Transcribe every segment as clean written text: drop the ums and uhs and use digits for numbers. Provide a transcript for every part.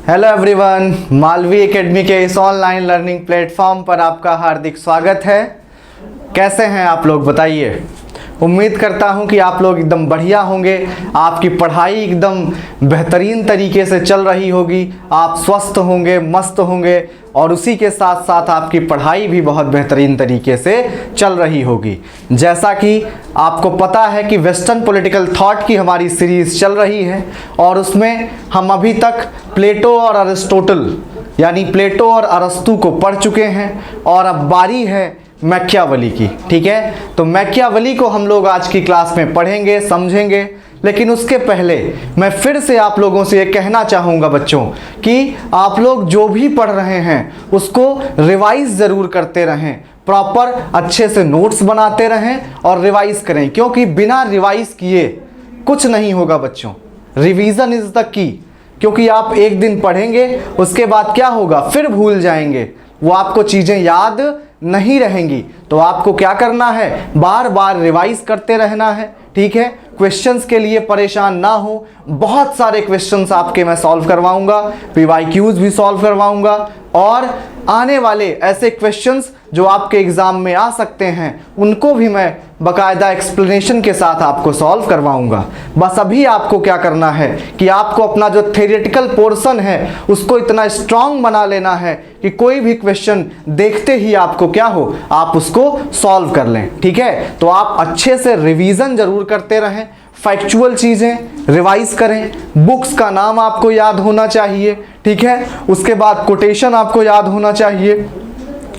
Hello everyone, Malvi academy के इस online learning platform पर आपका हार्दिक स्वागत है। कैसे हैं आप लोग बताइए। उम्मीद करता हूं कि आप लोग एकदम बढ़िया होंगे, आपकी पढ़ाई एकदम बेहतरीन तरीके से चल रही होगी, आप स्वस्थ होंगे, मस्त होंगे और उसी के साथ साथ आपकी पढ़ाई भी बहुत बेहतरीन तरीके से चल रही होगी। जैसा कि आपको पता है कि वेस्टर्न पॉलिटिकल थॉट की हमारी सीरीज़ चल रही है और उसमें हम अभी तक प्लेटो और अरिस्टोटल यानी प्लेटो और अरस्तु को पढ़ चुके हैं और अब बारी है मैकियावेली की। ठीक है, तो मैकियावेली को हम लोग आज की क्लास में पढ़ेंगे, समझेंगे। लेकिन उसके पहले मैं फिर से आप लोगों से ये कहना चाहूँगा बच्चों कि आप लोग जो भी पढ़ रहे हैं उसको रिवाइज ज़रूर करते रहें, प्रॉपर अच्छे से नोट्स बनाते रहें और रिवाइज करें, क्योंकि बिना रिवाइज किए कुछ नहीं होगा बच्चों। रिवीजन इज़ द की, क्योंकि आप एक दिन पढ़ेंगे उसके बाद क्या होगा, फिर भूल जाएंगे, वो आपको चीज़ें याद नहीं रहेंगी। तो आपको क्या करना है, बार बार रिवाइज करते रहना है। ठीक है, क्वेश्चंस के लिए परेशान ना हो, बहुत सारे क्वेश्चंस आपके मैं सॉल्व करवाऊंगा, पीवाईक्यूज भी सॉल्व करवाऊंगा और आने वाले ऐसे क्वेश्चंस जो आपके एग्जाम में आ सकते हैं उनको भी मैं बाकायदा एक्सप्लेनेशन के साथ आपको सॉल्व करवाऊंगा। बस अभी आपको क्या करना है कि आपको अपना जो थ्योरेटिकल पोर्शन है उसको इतना स्ट्रांग बना लेना है कि कोई भी क्वेश्चन देखते ही आपको क्या हो, आप उसको सॉल्व कर लें। ठीक है, तो आप अच्छे से रिवीजन जरूर करते रहें, फैक्चुअल चीज़ें रिवाइज करें, बुक्स का नाम आपको याद होना चाहिए। ठीक है, उसके बाद कोटेशन आपको याद होना चाहिए।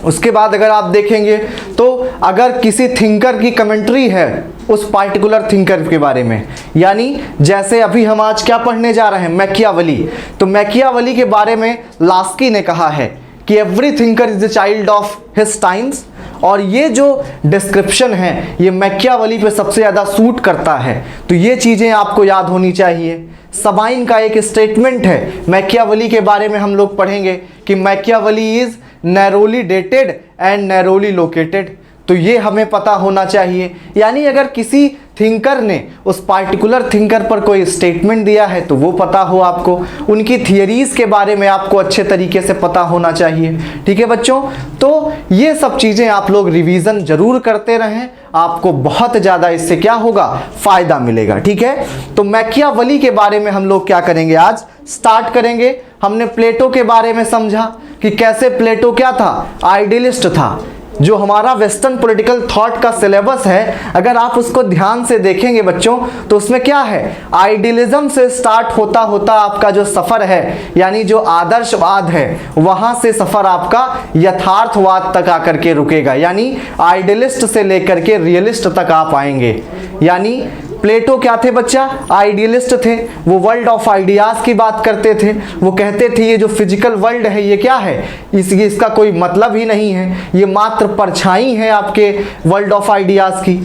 उसके बाद अगर आप देखेंगे तो अगर किसी थिंकर की कमेंट्री है उस पार्टिकुलर थिंकर के बारे में, यानी जैसे अभी हम आज क्या पढ़ने जा रहे हैं, मैकियावेली, तो मैकियावेली के बारे में लास्की ने कहा है कि every thinker is the child of his times. और ये जो डिस्क्रिप्शन है ये मैकियावेली पे सबसे ज़्यादा सूट करता है, तो ये चीज़ें आपको याद होनी चाहिए। सबाइन का एक स्टेटमेंट है मैकियावेली के बारे में, हम लोग पढ़ेंगे कि Machiavelli is narrowly dated and narrowly located, तो ये हमें पता होना चाहिए। यानी अगर किसी थिंकर ने उस पार्टिकुलर थिंकर पर कोई स्टेटमेंट दिया है तो वो पता हो आपको, उनकी थियरीज़ के बारे में आपको अच्छे तरीके से पता होना चाहिए। ठीक है बच्चों, तो ये सब चीज़ें आप लोग रिवीजन जरूर करते रहें, आपको बहुत ज़्यादा इससे क्या होगा, फ़ायदा मिलेगा। ठीक है, तो मैकियावेली के बारे में हम लोग क्या करेंगे, आज स्टार्ट करेंगे। हमने प्लेटो के बारे में समझा कि कैसे प्लेटो क्या था, आइडियलिस्ट था। जो हमारा वेस्टर्न पॉलिटिकल थॉट का सिलेबस है, अगर आप उसको ध्यान से देखेंगे बच्चों तो उसमें क्या है, आइडियलिज्म से स्टार्ट होता होता आपका जो सफ़र है, यानी जो आदर्शवाद है, वहाँ से सफ़र आपका यथार्थवाद तक आकर के रुकेगा। यानी आइडियलिस्ट से लेकर के रियलिस्ट तक आप आएंगे। यानी प्लेटो क्या थे बच्चा, आइडियलिस्ट थे। वो वर्ल्ड ऑफ आइडियाज़ की बात करते थे। वो कहते थे ये जो फिजिकल वर्ल्ड है ये क्या है, इसका कोई मतलब ही नहीं है, ये मात्र परछाई है आपके वर्ल्ड ऑफ आइडियाज़ की।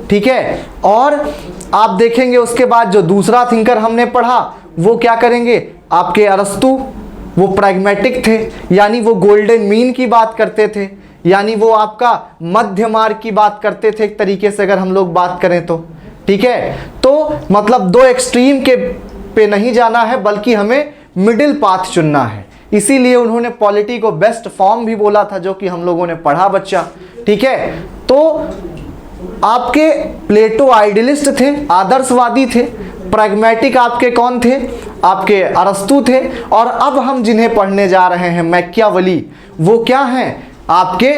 ठीक है, और आप देखेंगे उसके बाद जो दूसरा थिंकर हमने पढ़ा वो क्या करेंगे, आपके अरस्तु, वो प्रैग्मेटिक थे, यानी वो गोल्डन मीन की बात करते थे, यानी वो आपका मध्य मार्ग की बात करते थे एक तरीके से अगर हम लोग बात करें तो। ठीक है, तो मतलब दो एक्सट्रीम के पे नहीं जाना है बल्कि हमें मिडिल पाथ चुनना है। इसीलिए उन्होंने पॉलिटी को बेस्ट फॉर्म भी बोला था, जो कि हम लोगों ने पढ़ा बच्चा। ठीक है, तो आपके प्लेटो आइडियलिस्ट थे, आदर्शवादी थे। प्रैग्मेटिक आपके कौन थे, आपके अरस्तु थे। और अब हम जिन्हें पढ़ने जा रहे हैं मैकियावेली, वो क्या हैं, आपके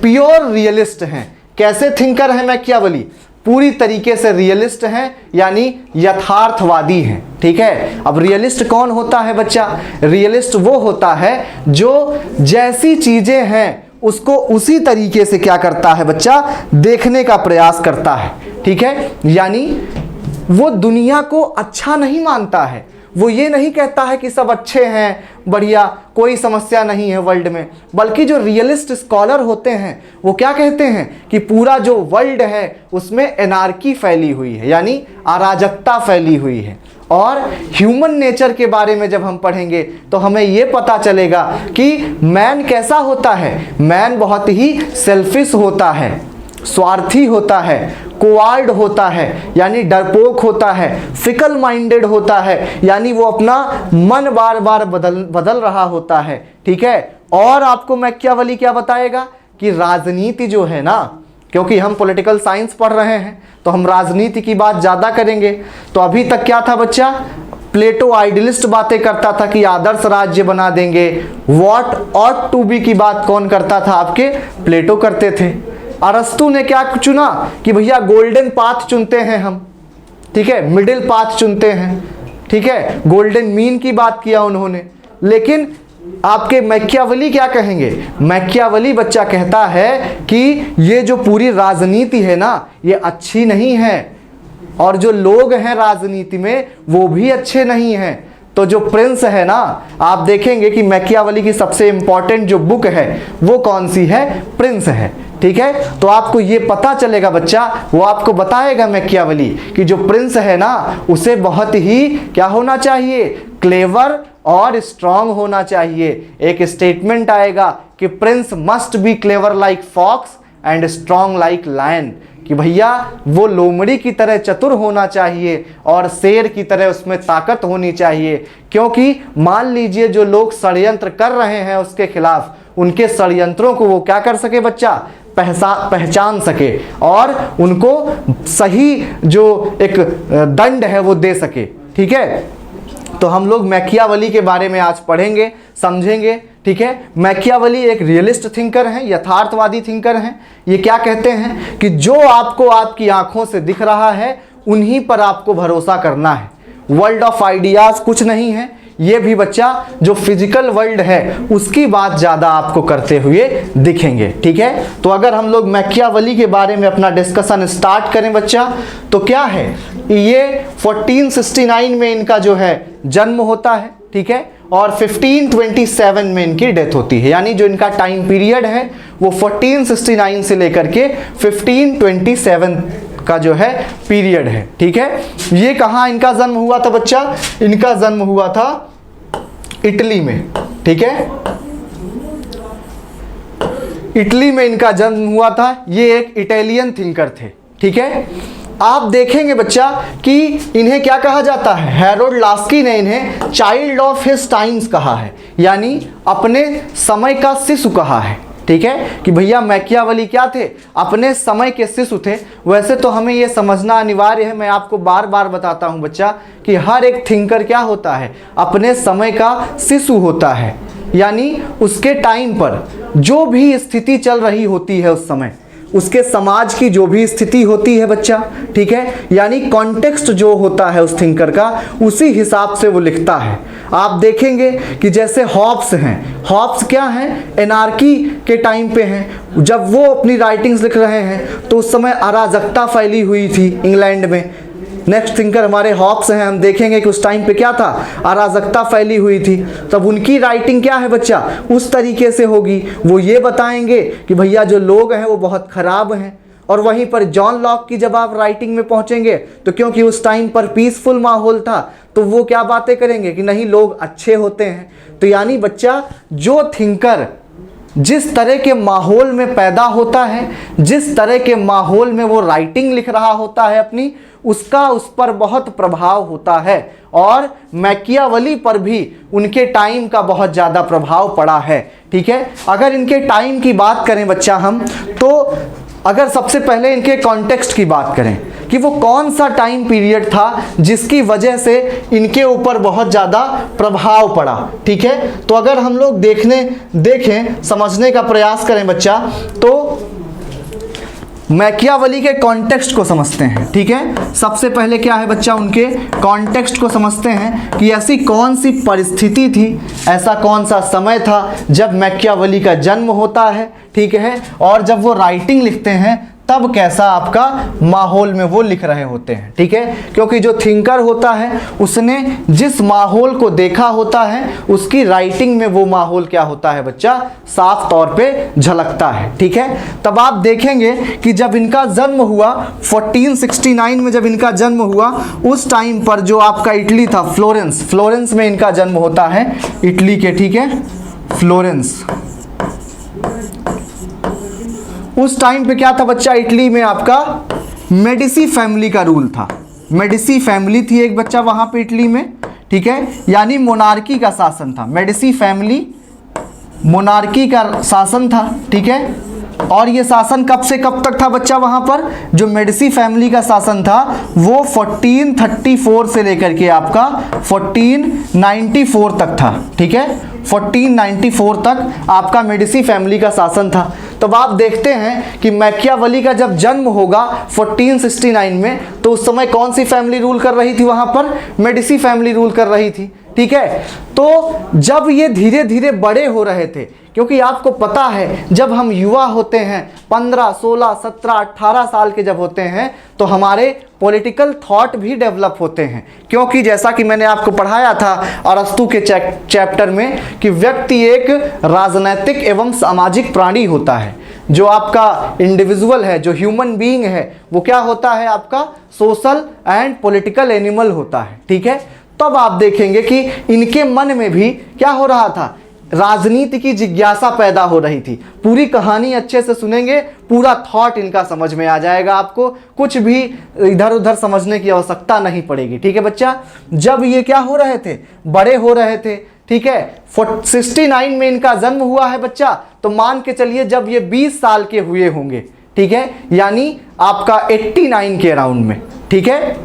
प्योर रियलिस्ट हैं। कैसे थिंकर हैं मैकियावेली, पूरी तरीके से रियलिस्ट हैं, यानी यथार्थवादी हैं। ठीक है, अब रियलिस्ट कौन होता है बच्चा, रियलिस्ट वो होता है जो जैसी चीजें हैं उसको उसी तरीके से क्या करता है बच्चा, देखने का प्रयास करता है। ठीक है, यानी वो दुनिया को अच्छा नहीं मानता है, वो ये नहीं कहता है कि सब अच्छे हैं, बढ़िया, कोई समस्या नहीं है वर्ल्ड में, बल्कि जो रियलिस्ट स्कॉलर होते हैं वो क्या कहते हैं कि पूरा जो वर्ल्ड है उसमें एनार्की फैली हुई है, यानी अराजकता फैली हुई है। और ह्यूमन नेचर के बारे में जब हम पढ़ेंगे तो हमें ये पता चलेगा कि मैन कैसा होता है, मैन बहुत ही सेल्फिश होता है, स्वार्थी होता है, कोवार्ड होता है यानी डरपोक होता है, फिकल माइंडेड होता है यानी वो अपना मन बार बार बदल रहा होता है, ठीक है। और आपको मैकियावेली क्या बताएगा कि राजनीति जो है ना, क्योंकि हम पॉलिटिकल साइंस पढ़ रहे हैं तो हम राजनीति की बात ज़्यादा करेंगे। तो अभी तक क्या था बच्चा, प्लेटो आइडियलिस्ट बातें करता था कि आदर्श राज्य बना देंगे। व्हाट ऑट टू बी की बात कौन करता था, आपके प्लेटो करते थे। अरस्तु ने क्या चुना कि भैया गोल्डन पाथ चुनते हैं हम, ठीक है, मिडिल पाथ चुनते हैं, ठीक है, गोल्डन मीन की बात किया उन्होंने। लेकिन आपके मैकियावेली क्या कहेंगे, मैकियावेली बच्चा कहता है कि ये जो पूरी राजनीति है ना ये अच्छी नहीं है, और जो लोग हैं राजनीति में वो भी अच्छे नहीं हैं। तो जो प्रिंस है ना, आप देखेंगे कि मैकियावेली की सबसे इंपॉर्टेंट जो बुक है वो कौन सी है, प्रिंस है, ठीक है। तो आपको ये पता चलेगा बच्चा, वो आपको बताएगा मैकियावेली कि जो प्रिंस है ना उसे बहुत ही क्या होना चाहिए, क्लेवर और स्ट्रांग होना चाहिए। एक स्टेटमेंट आएगा कि prince must be clever like fox and strong like lion, कि भैया वो लोमड़ी की तरह चतुर होना चाहिए और शेर की तरह उसमें ताकत होनी चाहिए। क्योंकि मान लीजिए जो लोग षड्यंत्र कर रहे हैं उसके खिलाफ, उनके षड्यंत्रों को वो क्या कर सके बच्चा, पहचान सके और उनको सही जो एक दंड है वो दे सके, ठीक है। तो हम लोग मैकियावेली के बारे में आज पढ़ेंगे, समझेंगे, ठीक है। मैकियावेली एक रियलिस्ट थिंकर हैं, यथार्थवादी थिंकर हैं। ये क्या कहते हैं कि जो आपको आपकी आंखों से दिख रहा है उन्हीं पर आपको भरोसा करना है। वर्ल्ड ऑफ आइडियाज कुछ नहीं है, ये भी बच्चा जो फिजिकल वर्ल्ड है उसकी बात ज़्यादा आपको करते हुए दिखेंगे, ठीक है। तो अगर हम लोग मैकियावेली के बारे में अपना डिस्कशन स्टार्ट करें बच्चा, तो क्या है, ये 1469 में इनका जो है जन्म होता है, ठीक है, और 1527 में इनकी डेथ होती है। यानी जो इनका टाइम पीरियड है वो 1469 से लेकर के 1527 का जो है पीरियड है, ठीक है। ये कहाँ इनका जन्म हुआ था बच्चा, इनका जन्म हुआ था इटली में, ठीक है, इटली में इनका जन्म हुआ था। ये एक इटालियन थिंकर थे, ठीक है। आप देखेंगे बच्चा कि इन्हें क्या कहा जाता है, हैरोल्ड लास्की ने इन्हें चाइल्ड ऑफ हिज टाइम्स कहा है, यानी अपने समय का शिशु कहा है, ठीक है। कि भैया मैकियावेली क्या थे, अपने समय के शिशु थे। वैसे तो हमें ये समझना अनिवार्य है, मैं आपको बार बार बताता हूँ बच्चा कि हर एक थिंकर क्या होता है, अपने समय का शिशु होता है। यानी उसके टाइम पर जो भी स्थिति चल रही होती है उस समय, उसके समाज की जो भी स्थिति होती है बच्चा, ठीक है, यानी कॉन्टेक्स्ट जो होता है उस थिंकर का, उसी हिसाब से वो लिखता है। आप देखेंगे कि जैसे हॉब्स हैं, हॉब्स क्या हैं, एनार्की के टाइम पे हैं। जब वो अपनी राइटिंग्स लिख रहे हैं तो उस समय अराजकता फैली हुई थी इंग्लैंड में। नेक्स्ट थिंकर हमारे हॉब्स हैं, हम देखेंगे कि उस टाइम पे क्या था, अराजकता फैली हुई थी। तब उनकी राइटिंग क्या है बच्चा, उस तरीके से होगी। वो ये बताएंगे कि भैया जो लोग हैं वो बहुत ख़राब हैं। और वहीं पर जॉन लॉक की जब आप राइटिंग में पहुंचेंगे तो क्योंकि उस टाइम पर पीसफुल माहौल था तो वो क्या बातें करेंगे कि नहीं लोग अच्छे होते हैं। तो यानी बच्चा जो थिंकर जिस तरह के माहौल में पैदा होता है, जिस तरह के माहौल में वो राइटिंग लिख रहा होता है अपनी, उसका उस पर बहुत प्रभाव होता है। और मैकियावेली पर भी उनके टाइम का बहुत ज़्यादा प्रभाव पड़ा है, ठीक है। अगर इनके टाइम की बात करें बच्चा हम, तो अगर सबसे पहले इनके कॉन्टेक्स्ट की बात करें कि वो कौन सा टाइम पीरियड था जिसकी वजह से इनके ऊपर बहुत ज़्यादा प्रभाव पड़ा, ठीक है। तो अगर हम लोग देखें समझने का प्रयास करें बच्चा, तो मैकियावेली के कॉन्टेक्स्ट को समझते हैं, ठीक है। सबसे पहले क्या है बच्चा, उनके कॉन्टेक्स्ट को समझते हैं कि ऐसी कौन सी परिस्थिति थी, ऐसा कौन सा समय था जब मैकियावेली का जन्म होता है, ठीक है, और जब वो राइटिंग लिखते हैं तब कैसा आपका माहौल में वो लिख रहे होते हैं, ठीक है। क्योंकि जो थिंकर होता है उसने जिस माहौल को देखा होता है उसकी राइटिंग में वो माहौल क्या होता है बच्चा, साफ तौर पे झलकता है, ठीक है। तब आप देखेंगे कि जब इनका जन्म हुआ 1469 में, जब इनका जन्म हुआ उस टाइम पर जो आपका इटली था, फ्लोरेंस में इनका जन्म होता है, इटली के, ठीक है, फ्लोरेंस। उस टाइम पे क्या था बच्चा, इटली में आपका मेडिसी फैमिली का रूल था। मेडिसी फैमिली थी एक बच्चा वहाँ पे इटली में, ठीक है, यानी मोनार्की का शासन था। मेडिसी फैमिली मोनार्की का शासन था, ठीक है। और ये शासन कब से कब तक था बच्चा वहाँ पर? जो मेडिसी फैमिली का शासन था वो 1434 से लेकर के आपका 1494 तक था, ठीक है। 1494 तक आपका मेडिसी फैमिली का शासन था। तब आप देखते हैं कि मैकियावेली का जब जन्म होगा 1469 में, तो उस समय कौन सी फैमिली रूल कर रही थी वहाँ पर? मेडिसी फैमिली रूल कर रही थी, ठीक है। तो जब ये धीरे धीरे बड़े हो रहे थे, क्योंकि आपको पता है जब हम युवा होते हैं 15, 16, 17, 18 साल के जब होते हैं तो हमारे पॉलिटिकल थॉट भी डेवलप होते हैं, क्योंकि जैसा कि मैंने आपको पढ़ाया था अरस्तु के चैप्टर में कि व्यक्ति एक राजनैतिक एवं सामाजिक प्राणी होता है। जो आपका इंडिविजुअल है, जो ह्यूमन बीइंग है, वो क्या होता है? आपका सोशल एंड पॉलिटिकल एनिमल होता है, ठीक है। तब आप देखेंगे कि इनके मन में भी क्या हो रहा था? राजनीति की जिज्ञासा पैदा हो रही थी। पूरी कहानी अच्छे से सुनेंगे, पूरा थॉट इनका समझ में आ जाएगा, आपको कुछ भी इधर उधर समझने की आवश्यकता नहीं पड़ेगी, ठीक है बच्चा। जब ये क्या हो रहे थे? बड़े हो रहे थे, ठीक है। 69 में इनका जन्म हुआ है बच्चा, तो मान के चलिए जब ये 20 साल के हुए होंगे, ठीक है, यानी आपका 89 के अराउंड में, ठीक है।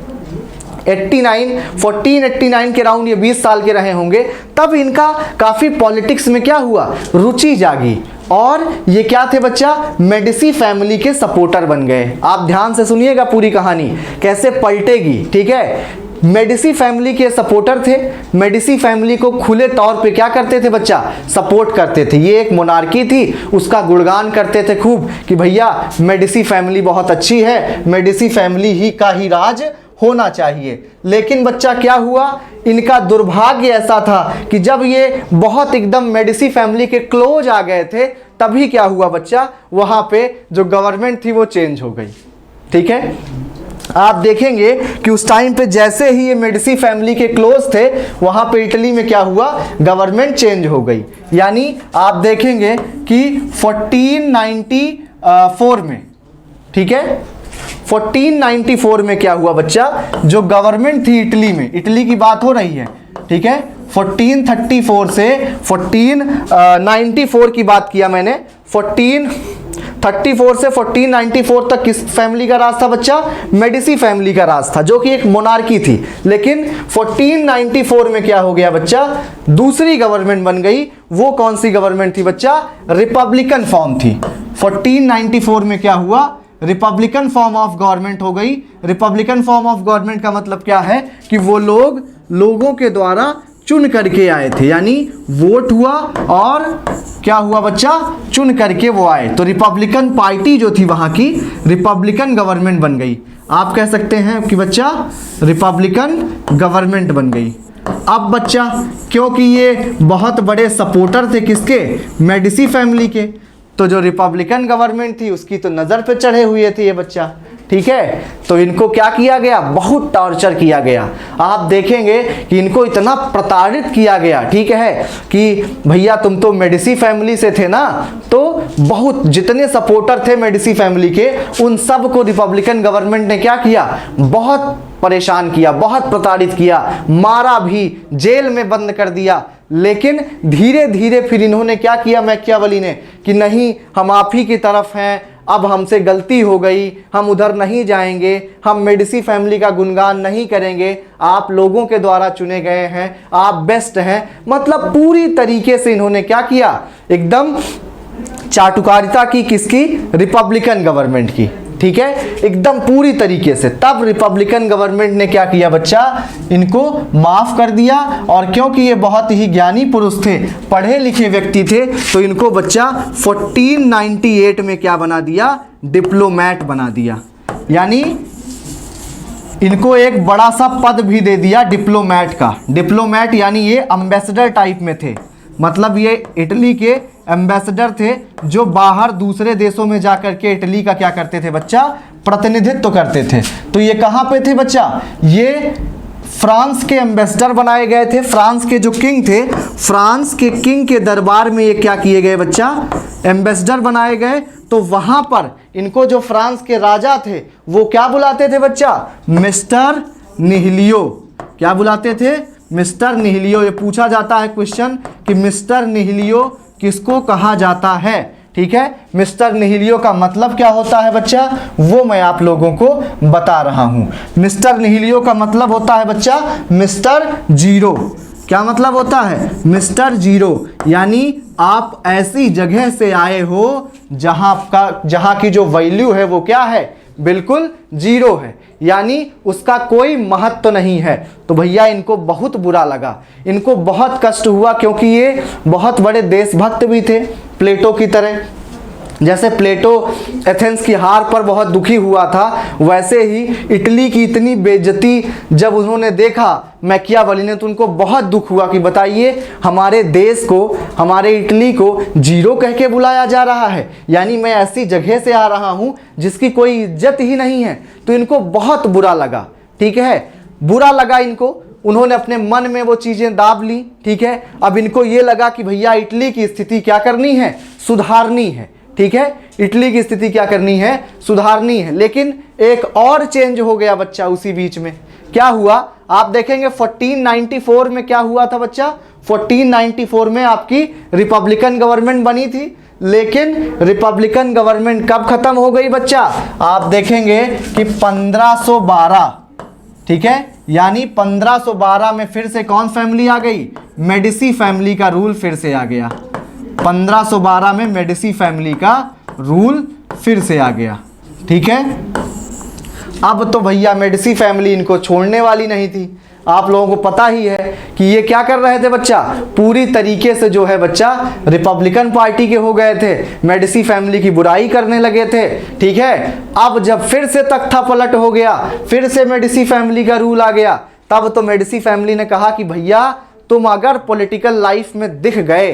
1489 के राउंड ये 20 साल के रहे होंगे। तब इनका काफ़ी पॉलिटिक्स में क्या हुआ? रुचि जागी, और ये क्या थे बच्चा? मेडिसी फैमिली के सपोर्टर बन गए। आप ध्यान से सुनिएगा पूरी कहानी कैसे पलटेगी, ठीक है। मेडिसी फैमिली के सपोर्टर थे। मेडिसी फैमिली को खुले तौर पे क्या करते थे बच्चा? सपोर्ट करते थे। ये एक मोनार्की थी, उसका गुणगान करते थे खूब कि भैया मेडिसी फैमिली बहुत अच्छी है, मेडिसी फैमिली ही का ही राज होना चाहिए। लेकिन बच्चा क्या हुआ? इनका दुर्भाग्य ऐसा था कि जब ये बहुत एकदम मेडिसी फैमिली के क्लोज आ गए थे, तभी क्या हुआ बच्चा? वहाँ पे जो गवर्नमेंट थी वो चेंज हो गई, ठीक है। आप देखेंगे कि उस टाइम पे जैसे ही ये मेडिसी फैमिली के क्लोज थे, वहाँ पे इटली में क्या हुआ? गवर्नमेंट चेंज हो गई। यानी आप देखेंगे कि 1494 में, ठीक है, 1494 में क्या हुआ बच्चा? जो गवर्नमेंट थी इटली में, इटली की बात हो रही है, ठीक है। 1434 से 1494 की बात किया मैंने। 1434 से 1494 तक किस फैमिली का राज था बच्चा? मेडिसी फैमिली का राज था, जो कि एक मोनार्की थी। लेकिन 1494 में क्या हो गया बच्चा? दूसरी गवर्नमेंट बन गई। वो कौन सी गवर्नमेंट थी बच्चा? रिपब्लिकन फॉर्म थी। 1494 में क्या हुआ? रिपब्लिकन फॉर्म ऑफ गवर्नमेंट हो गई। रिपब्लिकन फॉर्म ऑफ गवर्नमेंट का मतलब क्या है? कि वो लोगों के द्वारा चुन करके आए थे, यानी वोट हुआ और क्या हुआ बच्चा? चुन करके वो आए। तो रिपब्लिकन पार्टी जो थी वहाँ की, रिपब्लिकन गवर्नमेंट बन गई। आप कह सकते हैं कि बच्चा रिपब्लिकन गवर्नमेंट बन गई। अब बच्चा क्योंकि ये बहुत बड़े सपोर्टर थे किसके? मेडिसी फैमिली के, तो जो रिपब्लिकन गवर्नमेंट थी उसकी तो नज़र पे चढ़े हुए थे ये बच्चा, ठीक है। तो इनको क्या किया गया? बहुत टॉर्चर किया गया। आप देखेंगे कि इनको इतना प्रताड़ित किया गया, ठीक है, कि भैया तुम तो मेडिसी फैमिली से थे ना, तो बहुत जितने सपोर्टर थे मेडिसी फैमिली के, उन सब को रिपब्लिकन गवर्नमेंट ने क्या किया? बहुत परेशान किया, बहुत प्रताड़ित किया, मारा भी, जेल में बंद कर दिया। लेकिन धीरे धीरे फिर इन्होंने क्या किया मैकियावेली ने कि नहीं, हम आप ही की तरफ हैं, अब हमसे गलती हो गई, हम उधर नहीं जाएंगे, हम मेडिसी फैमिली का गुणगान नहीं करेंगे, आप लोगों के द्वारा चुने गए हैं, आप बेस्ट हैं। मतलब पूरी तरीके से इन्होंने क्या किया? एकदम चाटुकारिता की, किसकी? रिपब्लिकन गवर्नमेंट की, ठीक है, एकदम पूरी तरीके से। तब रिपब्लिकन गवर्नमेंट ने क्या किया बच्चा? इनको माफ कर दिया। और क्योंकि ये बहुत ही ज्ञानी पुरुष थे, पढ़े लिखे व्यक्ति थे, तो इनको बच्चा 1498 में क्या बना दिया? डिप्लोमैट बना दिया। यानी इनको एक बड़ा सा पद भी दे दिया डिप्लोमैट का। डिप्लोमैट यानी ये एम्बेसडर टाइप में थे, मतलब ये इटली के एम्बेसडर थे जो बाहर दूसरे देशों में जाकर के इटली का क्या करते थे बच्चा? प्रतिनिधित्व करते थे। तो ये कहाँ पे थे बच्चा? ये फ्रांस के एम्बेसडर बनाए गए थे। फ्रांस के जो किंग थे, फ्रांस के किंग के दरबार में ये क्या किए गए बच्चा? एम्बेसडर बनाए गए। तो वहाँ पर इनको जो फ्रांस के राजा थे वो क्या बुलाते थे बच्चा? मिस्टर निहिलियो। क्या बुलाते थे? मिस्टर निहिलियो। ये पूछा जाता है क्वेश्चन कि मिस्टर निहिलियो किसको कहा जाता है। ठीक है, मिस्टर निहिलियो का मतलब क्या होता है बच्चा, वो मैं आप लोगों को बता रहा हूं। मिस्टर निहिलियो का मतलब होता है बच्चा मिस्टर जीरो। क्या मतलब होता है? मिस्टर जीरो, यानी आप ऐसी जगह से आए हो जहां की जो वैल्यू है वो क्या है? बिल्कुल जीरो है, यानी उसका कोई महत्व नहीं है। तो भैया इनको बहुत बुरा लगा, इनको बहुत कष्ट हुआ, क्योंकि ये बहुत बड़े देशभक्त भी थे प्लेटो की तरह। जैसे प्लेटो एथेंस की हार पर बहुत दुखी हुआ था, वैसे ही इटली की इतनी बेइज्जती जब उन्होंने देखा मैकियावेली ने, तो उनको बहुत दुख हुआ कि बताइए हमारे देश को, हमारे इटली को जीरो कह के बुलाया जा रहा है, यानी मैं ऐसी जगह से आ रहा हूँ जिसकी कोई इज्जत ही नहीं है। तो इनको बहुत बुरा लगा। ठीक है, बुरा लगा इनको, उन्होंने अपने मन में वो चीज़ें दाब ली। ठीक है, अब इनको ये लगा कि भैया इटली की स्थिति क्या करनी है? सुधारनी है। ठीक है, इटली की स्थिति क्या करनी है? सुधारनी है। लेकिन एक और चेंज हो गया बच्चा उसी बीच में। क्या हुआ आप देखेंगे 1494 में क्या हुआ था बच्चा? 1494 में आपकी रिपब्लिकन गवर्नमेंट बनी थी, लेकिन रिपब्लिकन गवर्नमेंट कब खत्म हो गई बच्चा? आप देखेंगे कि 1512। ठीक है, यानी 1512 में फिर से कौन फैमिली आ गई? मेडिसी फैमिली का रूल फिर से आ गया। 1512 में मेडिसी फैमिली का रूल फिर से आ गया। ठीक है, अब तो भैया मेडिसी फैमिली इनको छोड़ने वाली नहीं थी। आप लोगों को पता ही है कि ये क्या कर रहे थे बच्चा? पूरी तरीके से जो है बच्चा रिपब्लिकन पार्टी के हो गए थे, मेडिसी फैमिली की बुराई करने लगे थे। ठीक है, अब जब फिर से तख्ता पलट हो गया, फिर से मेडिसी फैमिली का रूल आ गया, तब तो मेडिसी फैमिली ने कहा कि भैया तुम अगर पॉलिटिकल लाइफ में दिख गए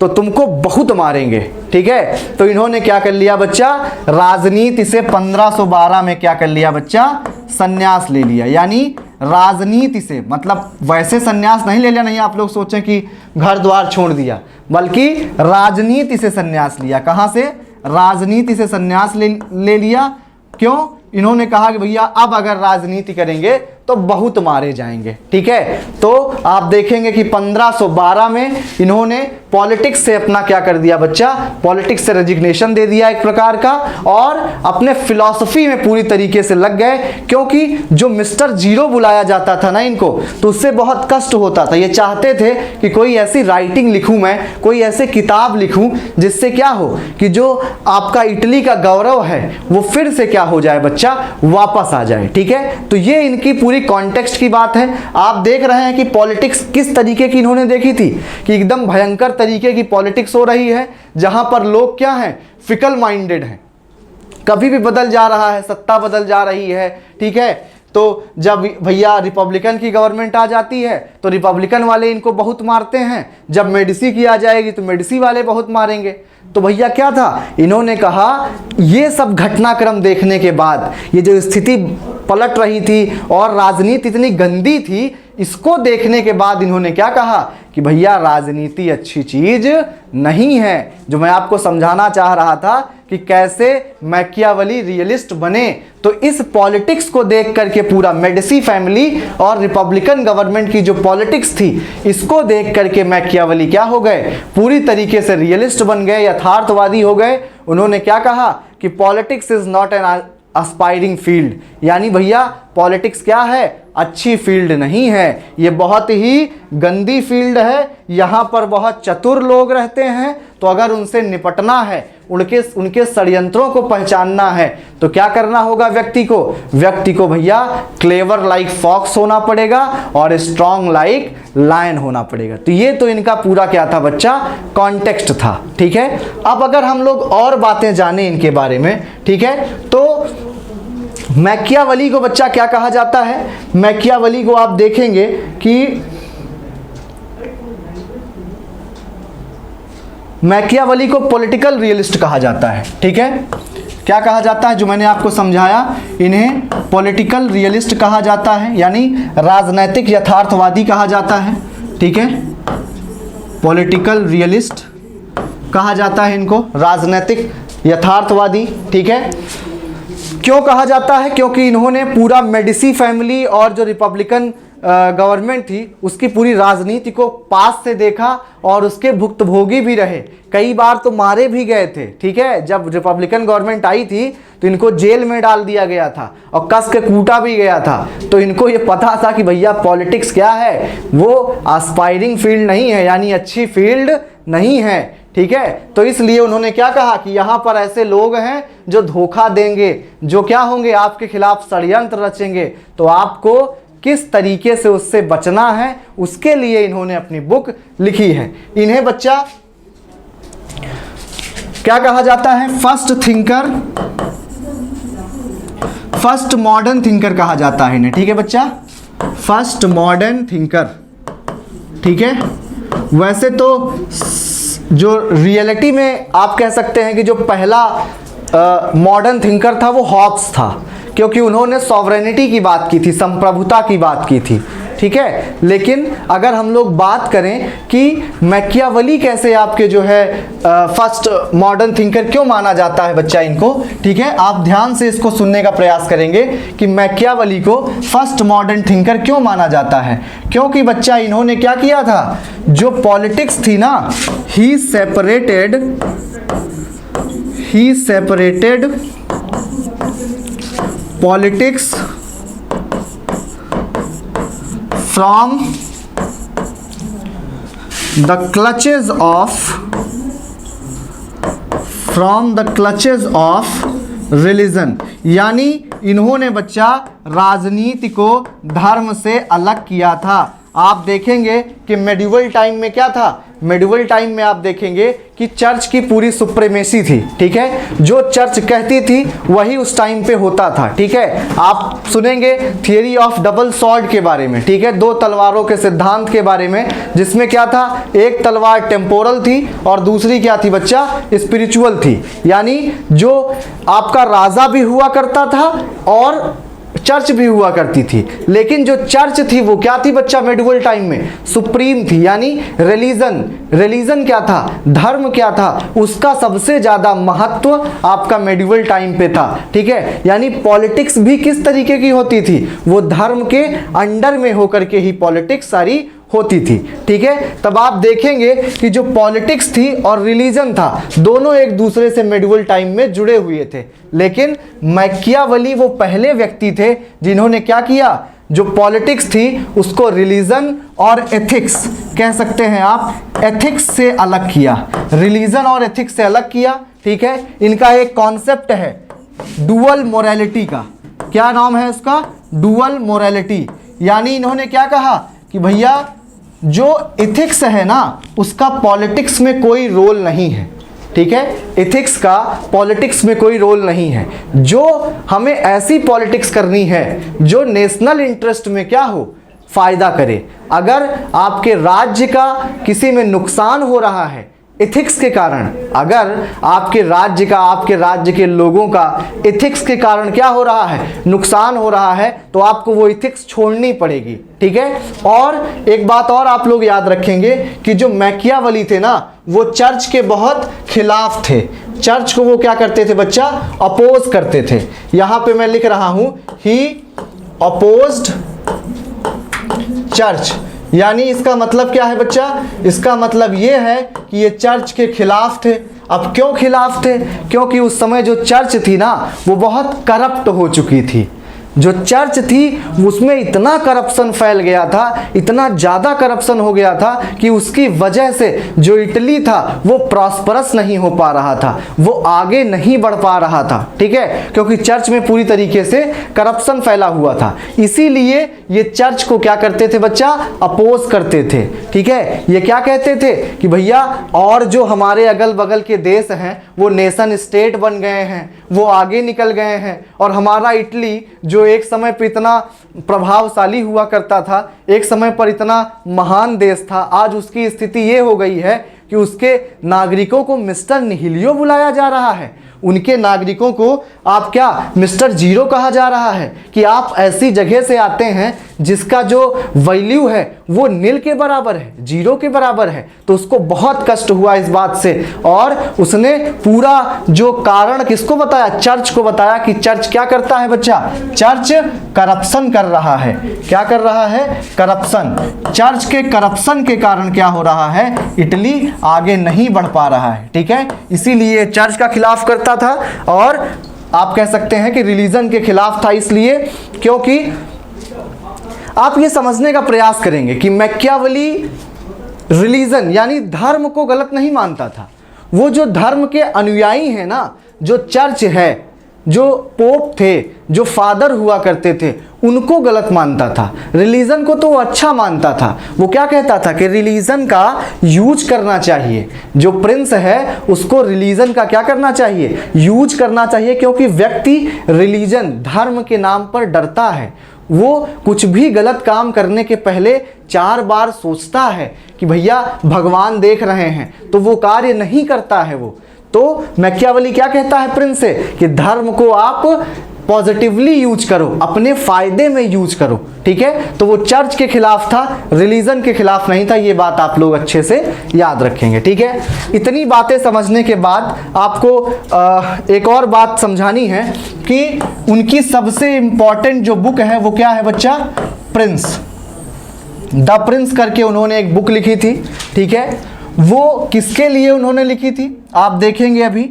तो तुमको बहुत मारेंगे। ठीक है, तो इन्होंने क्या कर लिया बच्चा? राजनीति से 1512 में क्या कर लिया बच्चा? संन्यास ले लिया। यानी राजनीति से, मतलब वैसे संन्यास नहीं ले लिया, नहीं आप लोग सोचें कि घर द्वार छोड़ दिया, बल्कि राजनीति से संन्यास लिया। कहाँ से? राजनीति से संन्यास ले लिया। क्यों? इन्होंने कहा कि भैया अब अगर राजनीति करेंगे तो बहुत मारे जाएंगे। ठीक है, तो आप देखेंगे कि 1512 में इन्होंने पॉलिटिक्स से अपना क्या कर दिया बच्चा? पॉलिटिक्स से रेजिग्नेशन दे दिया एक प्रकार का, और अपने फिलॉसफी में पूरी तरीके से लग गए। क्योंकि जो मिस्टर जीरो बुलाया जाता था ना इनको, तो उससे बहुत कष्ट होता था। ये चाहते थे कि कोई ऐसी राइटिंग लिखूं, मैं कोई ऐसे किताब लिखूं जिससे क्या हो कि जो आपका इटली का गौरव है वो फिर से क्या हो जाए बच्चा? वापस आ जाए। ठीक है, तो ये इनकी पूरी कॉन्टेक्स्ट की बात है। आप देख रहे हैं कि पॉलिटिक्स किस तरीके की इन्होंने देखी थी, कि एकदम भयंकर तरीके की पॉलिटिक्स हो रही है, जहां पर लोग क्या हैं? फिकल माइंडेड हैं, कभी भी बदल जा रहा है, सत्ता बदल जा रही है। ठीक है, तो जब भैया रिपब्लिकन की गवर्नमेंट आ जाती है तो रिपब्लिकन वाले इनको बहुत मारते हैं, जब मेडिसी की आ जाएगी तो मेडिसी वाले बहुत मारेंगे। तो भैया क्या था, इन्होंने कहा ये सब घटनाक्रम देखने के बाद, ये जो स्थिति पलट रही थी और राजनीति इतनी गंदी थी, इसको देखने के बाद इन्होंने क्या कहा कि भैया राजनीति अच्छी चीज नहीं है। जो मैं आपको समझाना चाह रहा था कि कैसे मैकियावेली रियलिस्ट बने, तो इस पॉलिटिक्स को देख करके पूरा मेडिसी फैमिली और रिपब्लिकन गवर्नमेंट की जो पॉलिटिक्स थी, इसको देख करके मैकियावेली क्या हो गए? पूरी तरीके से रियलिस्ट बन गए, यथार्थवादी हो गए। उन्होंने क्या कहा कि politics is not an aspiring field, यानी भैया पॉलिटिक्स क्या है? अच्छी फील्ड नहीं है, ये बहुत ही गंदी फील्ड है। यहाँ पर बहुत चतुर लोग रहते हैं, तो अगर उनसे निपटना है, उनके षड्यंत्रों को पहचानना है, तो क्या करना होगा व्यक्ति को भैया क्लेवर लाइक फॉक्स होना पड़ेगा और स्ट्रॉन्ग लाइक लायन होना पड़ेगा। तो ये तो इनका पूरा क्या था बच्चा? कॉन्टेक्स्ट था। ठीक है, अब अगर हम लोग और बातें जाने इनके बारे में, ठीक है, तो मैकियावेली को बच्चा क्या कहा जाता है? मैकियावेली को आप देखेंगे कि मैकियावेली को पॉलिटिकल रियलिस्ट कहा जाता है। ठीक है, क्या कहा जाता है? जो मैंने आपको समझाया, इन्हें पॉलिटिकल रियलिस्ट कहा जाता है, यानी राजनैतिक यथार्थवादी कहा जाता है। ठीक है, पॉलिटिकल रियलिस्ट कहा जाता है इनको, राजनैतिक यथार्थवादी, ठीक है। क्यों कहा जाता है? क्योंकि इन्होंने पूरा मेडिसी फैमिली और जो रिपब्लिकन गवर्नमेंट थी उसकी पूरी राजनीति को पास से देखा और उसके भुक्तभोगी भी रहे। कई बार तो मारे भी गए थे, ठीक है। जब रिपब्लिकन गवर्नमेंट आई थी तो इनको जेल में डाल दिया गया था और कस के कूटा भी गया था। तो इनको ये पता था कि भैया पॉलिटिक्स क्या है, वो एस्पायरिंग फील्ड नहीं है, यानी अच्छी फील्ड नहीं है, ठीक है। तो इसलिए उन्होंने क्या कहा कि यहाँ पर ऐसे लोग हैं जो धोखा देंगे, जो क्या होंगे, आपके खिलाफ षड्यंत्र रचेंगे। तो आपको किस तरीके से उससे बचना है, उसके लिए इन्होंने अपनी बुक लिखी है। इन्हें बच्चा क्या कहा जाता है? First thinker, first modern thinker कहा जाता है इन्हें, ठीक है बच्चा, फर्स्ट मॉडर्न थिंकर, ठीक है। वैसे तो जो रियलिटी में आप कह सकते हैं कि जो पहला मॉडर्न थिंकर था वो हॉब्स था, क्योंकि उन्होंने सॉवरेनिटी की बात की थी, संप्रभुता की बात की थी, ठीक है। लेकिन अगर हम लोग बात करें कि मैकियावेली कैसे आपके जो है फर्स्ट मॉडर्न थिंकर क्यों माना जाता है बच्चा इनको, ठीक है, आप ध्यान से इसको सुनने का प्रयास करेंगे कि मैकियावेली को फर्स्ट मॉडर्न थिंकर क्यों माना जाता है। क्योंकि बच्चा इन्होंने क्या किया था, जो पॉलिटिक्स थी ना, ही separated politics from the clutches of religion, यानी इन्होंने बच्चा राजनीति को धर्म से अलग किया था। आप देखेंगे कि मेडिवल टाइम में क्या था, मेडिवल टाइम में आप देखेंगे कि चर्च की पूरी सुप्रीमेसी थी, ठीक है। जो चर्च कहती थी वही उस टाइम पे होता था, ठीक है। आप सुनेंगे थियरी ऑफ डबल सॉर्ड के बारे में, ठीक है, दो तलवारों के सिद्धांत के बारे में, जिसमें क्या था, एक तलवार टेम्पोरल थी और दूसरी क्या थी बच्चा, स्पिरिचुअल थी। यानी जो आपका राजा भी हुआ करता था और चर्च भी हुआ करती थी, लेकिन जो चर्च थी वो क्या थी बच्चा, मेडिवल टाइम में सुप्रीम थी। यानी रिलीजन क्या था, धर्म क्या था, उसका सबसे ज्यादा महत्व आपका मेडिवल टाइम पे था, ठीक है। यानी पॉलिटिक्स भी किस तरीके की होती थी, वो धर्म के अंडर में होकर के ही पॉलिटिक्स सारी होती थी, ठीक है। तब आप देखेंगे कि जो पॉलिटिक्स थी और रिलीजन था, दोनों एक दूसरे से मेडिवल टाइम में जुड़े हुए थे। लेकिन मैकियावेली वो पहले व्यक्ति थे जिन्होंने क्या किया, जो पॉलिटिक्स थी उसको रिलीजन और एथिक्स कह सकते हैं आप, एथिक्स से अलग किया, रिलीजन और एथिक्स से अलग किया, ठीक है। इनका एक कॉन्सेप्ट है डुअल मोरालिटी का, क्या नाम है उसका, डुअल मोरालिटी। यानी इन्होंने क्या कहा कि भैया जो एथिक्स है ना उसका पॉलिटिक्स में कोई रोल नहीं है, ठीक है। एथिक्स का पॉलिटिक्स में कोई रोल नहीं है। जो हमें ऐसी पॉलिटिक्स करनी है जो नेशनल इंटरेस्ट में क्या हो, फायदा करे। अगर आपके राज्य का किसी में नुकसान हो रहा है एथिक्स के कारण, अगर आपके राज्य का, आपके राज्य के लोगों का एथिक्स के कारण क्या हो रहा है, नुकसान हो रहा है, तो आपको वो एथिक्स छोड़नी पड़ेगी, ठीक है। और एक बात और आप लोग याद रखेंगे कि जो मैकियावेली थे ना वो चर्च के बहुत खिलाफ थे, चर्च को वो क्या करते थे बच्चा, अपोज करते थे। यहां पे मैं लिख रहा हूं ही अपोज्ड चर्च, यानी इसका मतलब क्या है बच्चा, इसका मतलब ये है कि ये चर्च के खिलाफ थे। अब क्यों खिलाफ थे, क्योंकि उस समय जो चर्च थी ना वो बहुत करप्ट हो चुकी थी। जो चर्च थी उसमें इतना करप्शन फैल गया था, इतना ज़्यादा करप्शन हो गया था कि उसकी वजह से जो इटली था वो प्रॉस्परस नहीं हो पा रहा था, वो आगे नहीं बढ़ पा रहा था, ठीक है, क्योंकि चर्च में पूरी तरीके से करप्शन फैला हुआ था। इसीलिए ये चर्च को क्या करते थे बच्चा, अपोज करते थे, ठीक है। ये क्या कहते थे कि भैया और जो हमारे अगल बगल के देश हैं वो नेशन स्टेट बन गए हैं, वो आगे निकल गए हैं, और हमारा इटली जो एक समय पर इतना प्रभावशाली हुआ करता था, एक समय पर इतना महान देश था, आज उसकी स्थिति ये हो गई है कि उसके नागरिकों को मिस्टर निहिलियो बुलाया जा रहा है। उनके नागरिकों को आप क्या मिस्टर जीरो कहा जा रहा है कि आप ऐसी जगह से आते हैं जिसका जो वैल्यू है वो नील के बराबर है, 0 के बराबर है, तो उसको बहुत कष्ट हुआ इस बात से और उसने पूरा जो कारण किसको बताया, चर्च को बताया कि चर्च क्या करता है बच्चा, चर्च करप्शन कर रहा है। क्या कर रहा है, करप्शन। चर्च के करप्शन के कारण क्या हो रहा है, इटली आगे नहीं बढ़ पा रहा है। ठीक है, इसीलिए चर्च का खिलाफ करता था और आप कह सकते हैं कि रिलीजन के खिलाफ था, इसलिए क्योंकि आप ये समझने का प्रयास करेंगे कि मैकियावेली रिलीजन यानी धर्म को गलत नहीं मानता था। वो जो धर्म के अनुयायी हैं ना, जो चर्च है, जो पोप थे, जो फादर हुआ करते थे, उनको गलत मानता था। रिलीजन को तो वो अच्छा मानता था। वो क्या कहता था कि रिलीजन का यूज करना चाहिए, जो प्रिंस है उसको रिलीजन का क्या करना चाहिए, यूज करना चाहिए, क्योंकि व्यक्ति रिलीजन धर्म के नाम पर डरता है। वो कुछ भी गलत काम करने के पहले 4 बार सोचता है कि भैया भगवान देख रहे हैं, तो वो कार्य नहीं करता है वो। तो मैकियावेली क्या कहता है प्रिंस से कि धर्म को आप पॉजिटिवली यूज करो, अपने फायदे में यूज करो। ठीक है, तो वो चर्च के खिलाफ था, रिलीजन के खिलाफ नहीं था। ये बात आप लोग अच्छे से याद रखेंगे। ठीक है, इतनी बातें समझने के बाद आपको एक और बात समझानी है कि उनकी सबसे इंपॉर्टेंट जो बुक है वो क्या है बच्चा, प्रिंस। द प्रिंस करके उन्होंने एक बुक लिखी थी। ठीक है, वो किसके लिए उन्होंने लिखी थी आप देखेंगे अभी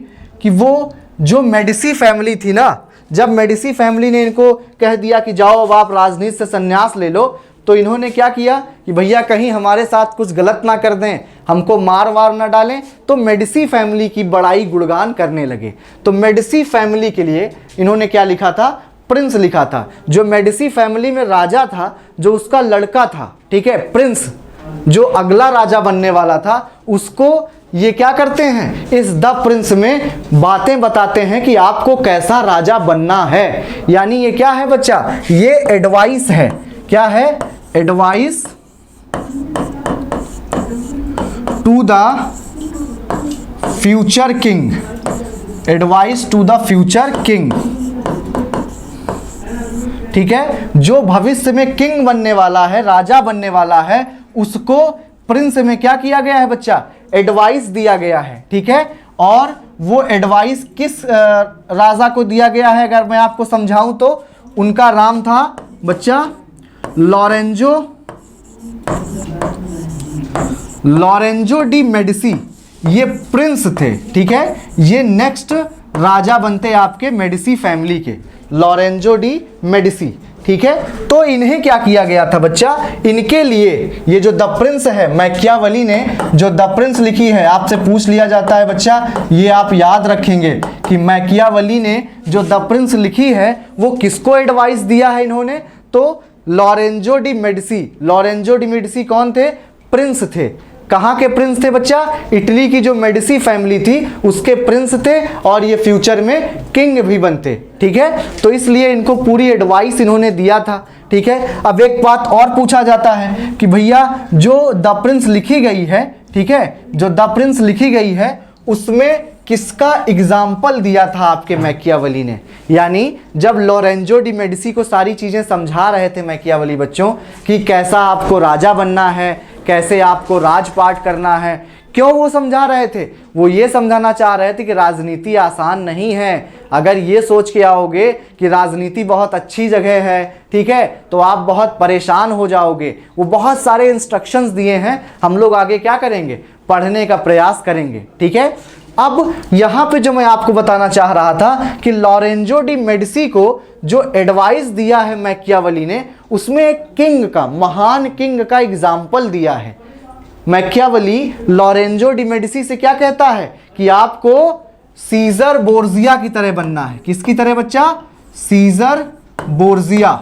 कि वो जो मेडिसी फैमिली थी ना, जब मेडिसी फैमिली ने इनको कह दिया कि जाओ अब आप राजनीति से संन्यास ले लो, तो इन्होंने क्या किया कि भैया कहीं हमारे साथ कुछ गलत ना कर दें, हमको मार वार ना डालें, तो मेडिसी फैमिली की बड़ाई गुणगान करने लगे। तो मेडिसी फैमिली के लिए इन्होंने क्या लिखा था, प्रिंस लिखा था। जो मेडिसी फैमिली में राजा था, जो उसका लड़का था, ठीक है, प्रिंस, जो अगला राजा बनने वाला था, उसको ये क्या करते हैं, इस द प्रिंस में बातें बताते हैं कि आपको कैसा राजा बनना है। यानी ये क्या है बच्चा, ये एडवाइस है। क्या है, advice to the future king, advice to the future king. ठीक है, जो भविष्य में किंग बनने वाला है, राजा बनने वाला है, उसको प्रिंस में क्या किया गया है बच्चा, एडवाइस दिया गया है। ठीक है, और वो एडवाइस किस राजा को दिया गया है अगर मैं आपको समझाऊं तो, उनका नाम था बच्चा लॉरेंजो डी मेडिसी। ये प्रिंस थे। ठीक है, ये नेक्स्ट राजा बनते आपके मेडिसी फैमिली के, लॉरेंजो डी मेडिसी। ठीक है, तो इन्हें क्या किया गया था बच्चा, इनके लिए ये जो द प्रिंस है, मैकियावेली ने जो द प्रिंस लिखी है, आपसे पूछ लिया जाता है बच्चा, ये आप याद रखेंगे कि मैकियावेली ने जो द प्रिंस लिखी है वो किसको एडवाइस दिया है इन्होंने, तो Lorenzo de Medici. Lorenzo de Medici कौन थे, प्रिंस थे। कहाँ के प्रिंस थे बच्चा, इटली की जो मेडिसी फैमिली थी उसके प्रिंस थे, और ये फ्यूचर में किंग भी बनते। ठीक है, तो इसलिए इनको पूरी एडवाइस इन्होंने दिया था। ठीक है, अब एक बात और पूछा जाता है कि भैया जो द प्रिंस लिखी गई है, ठीक है, जो द प्रिंस लिखी गई है उसमें किसका एग्जाम्पल दिया था आपके मैकियावेली ने। यानी जब लॉरेंजो डी मेडिसी को सारी चीज़ें समझा रहे थे मैकियावेली बच्चों कि कैसा आपको राजा बनना है, कैसे आपको राजपाट करना है, क्यों वो समझा रहे थे, वो ये समझाना चाह रहे थे कि राजनीति आसान नहीं है। अगर ये सोच के आओगे कि राजनीति बहुत अच्छी जगह है, ठीक है, तो आप बहुत परेशान हो जाओगे। वो बहुत सारे इंस्ट्रक्शंस दिए हैं, हम लोग आगे क्या करेंगे, पढ़ने का प्रयास करेंगे। ठीक है, अब यहाँ पे जो मैं आपको बताना चाह रहा था कि लॉरेंजो डी मेडिसी को जो एडवाइस दिया है मैकियावेली ने, उसमें एक किंग का, महान किंग का एग्जाम्पल दिया है। मैकियावेली लॉरेंजो डी मेडिसी से क्या कहता है कि आपको सीजर बोर्जिया की तरह बनना है। किसकी तरह बच्चा, सीजर बोर्जिया।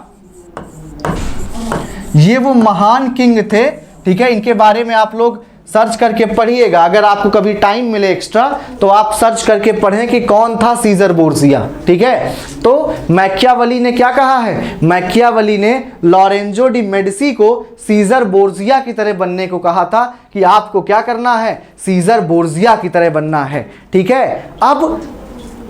ये वो महान किंग थे। ठीक है, इनके बारे में आप लोग सर्च करके पढ़िएगा, अगर आपको कभी टाइम मिले एक्स्ट्रा तो आप सर्च करके पढ़ें कि कौन था सीजर बोर्जिया। ठीक है, तो मैकियावेली ने क्या कहा है, मैकियावेली ने लॉरेंजो डी मेडिसी को सीजर बोर्जिया की तरह बनने को कहा था कि आपको क्या करना है, सीजर बोर्जिया की तरह बनना है। ठीक है, अब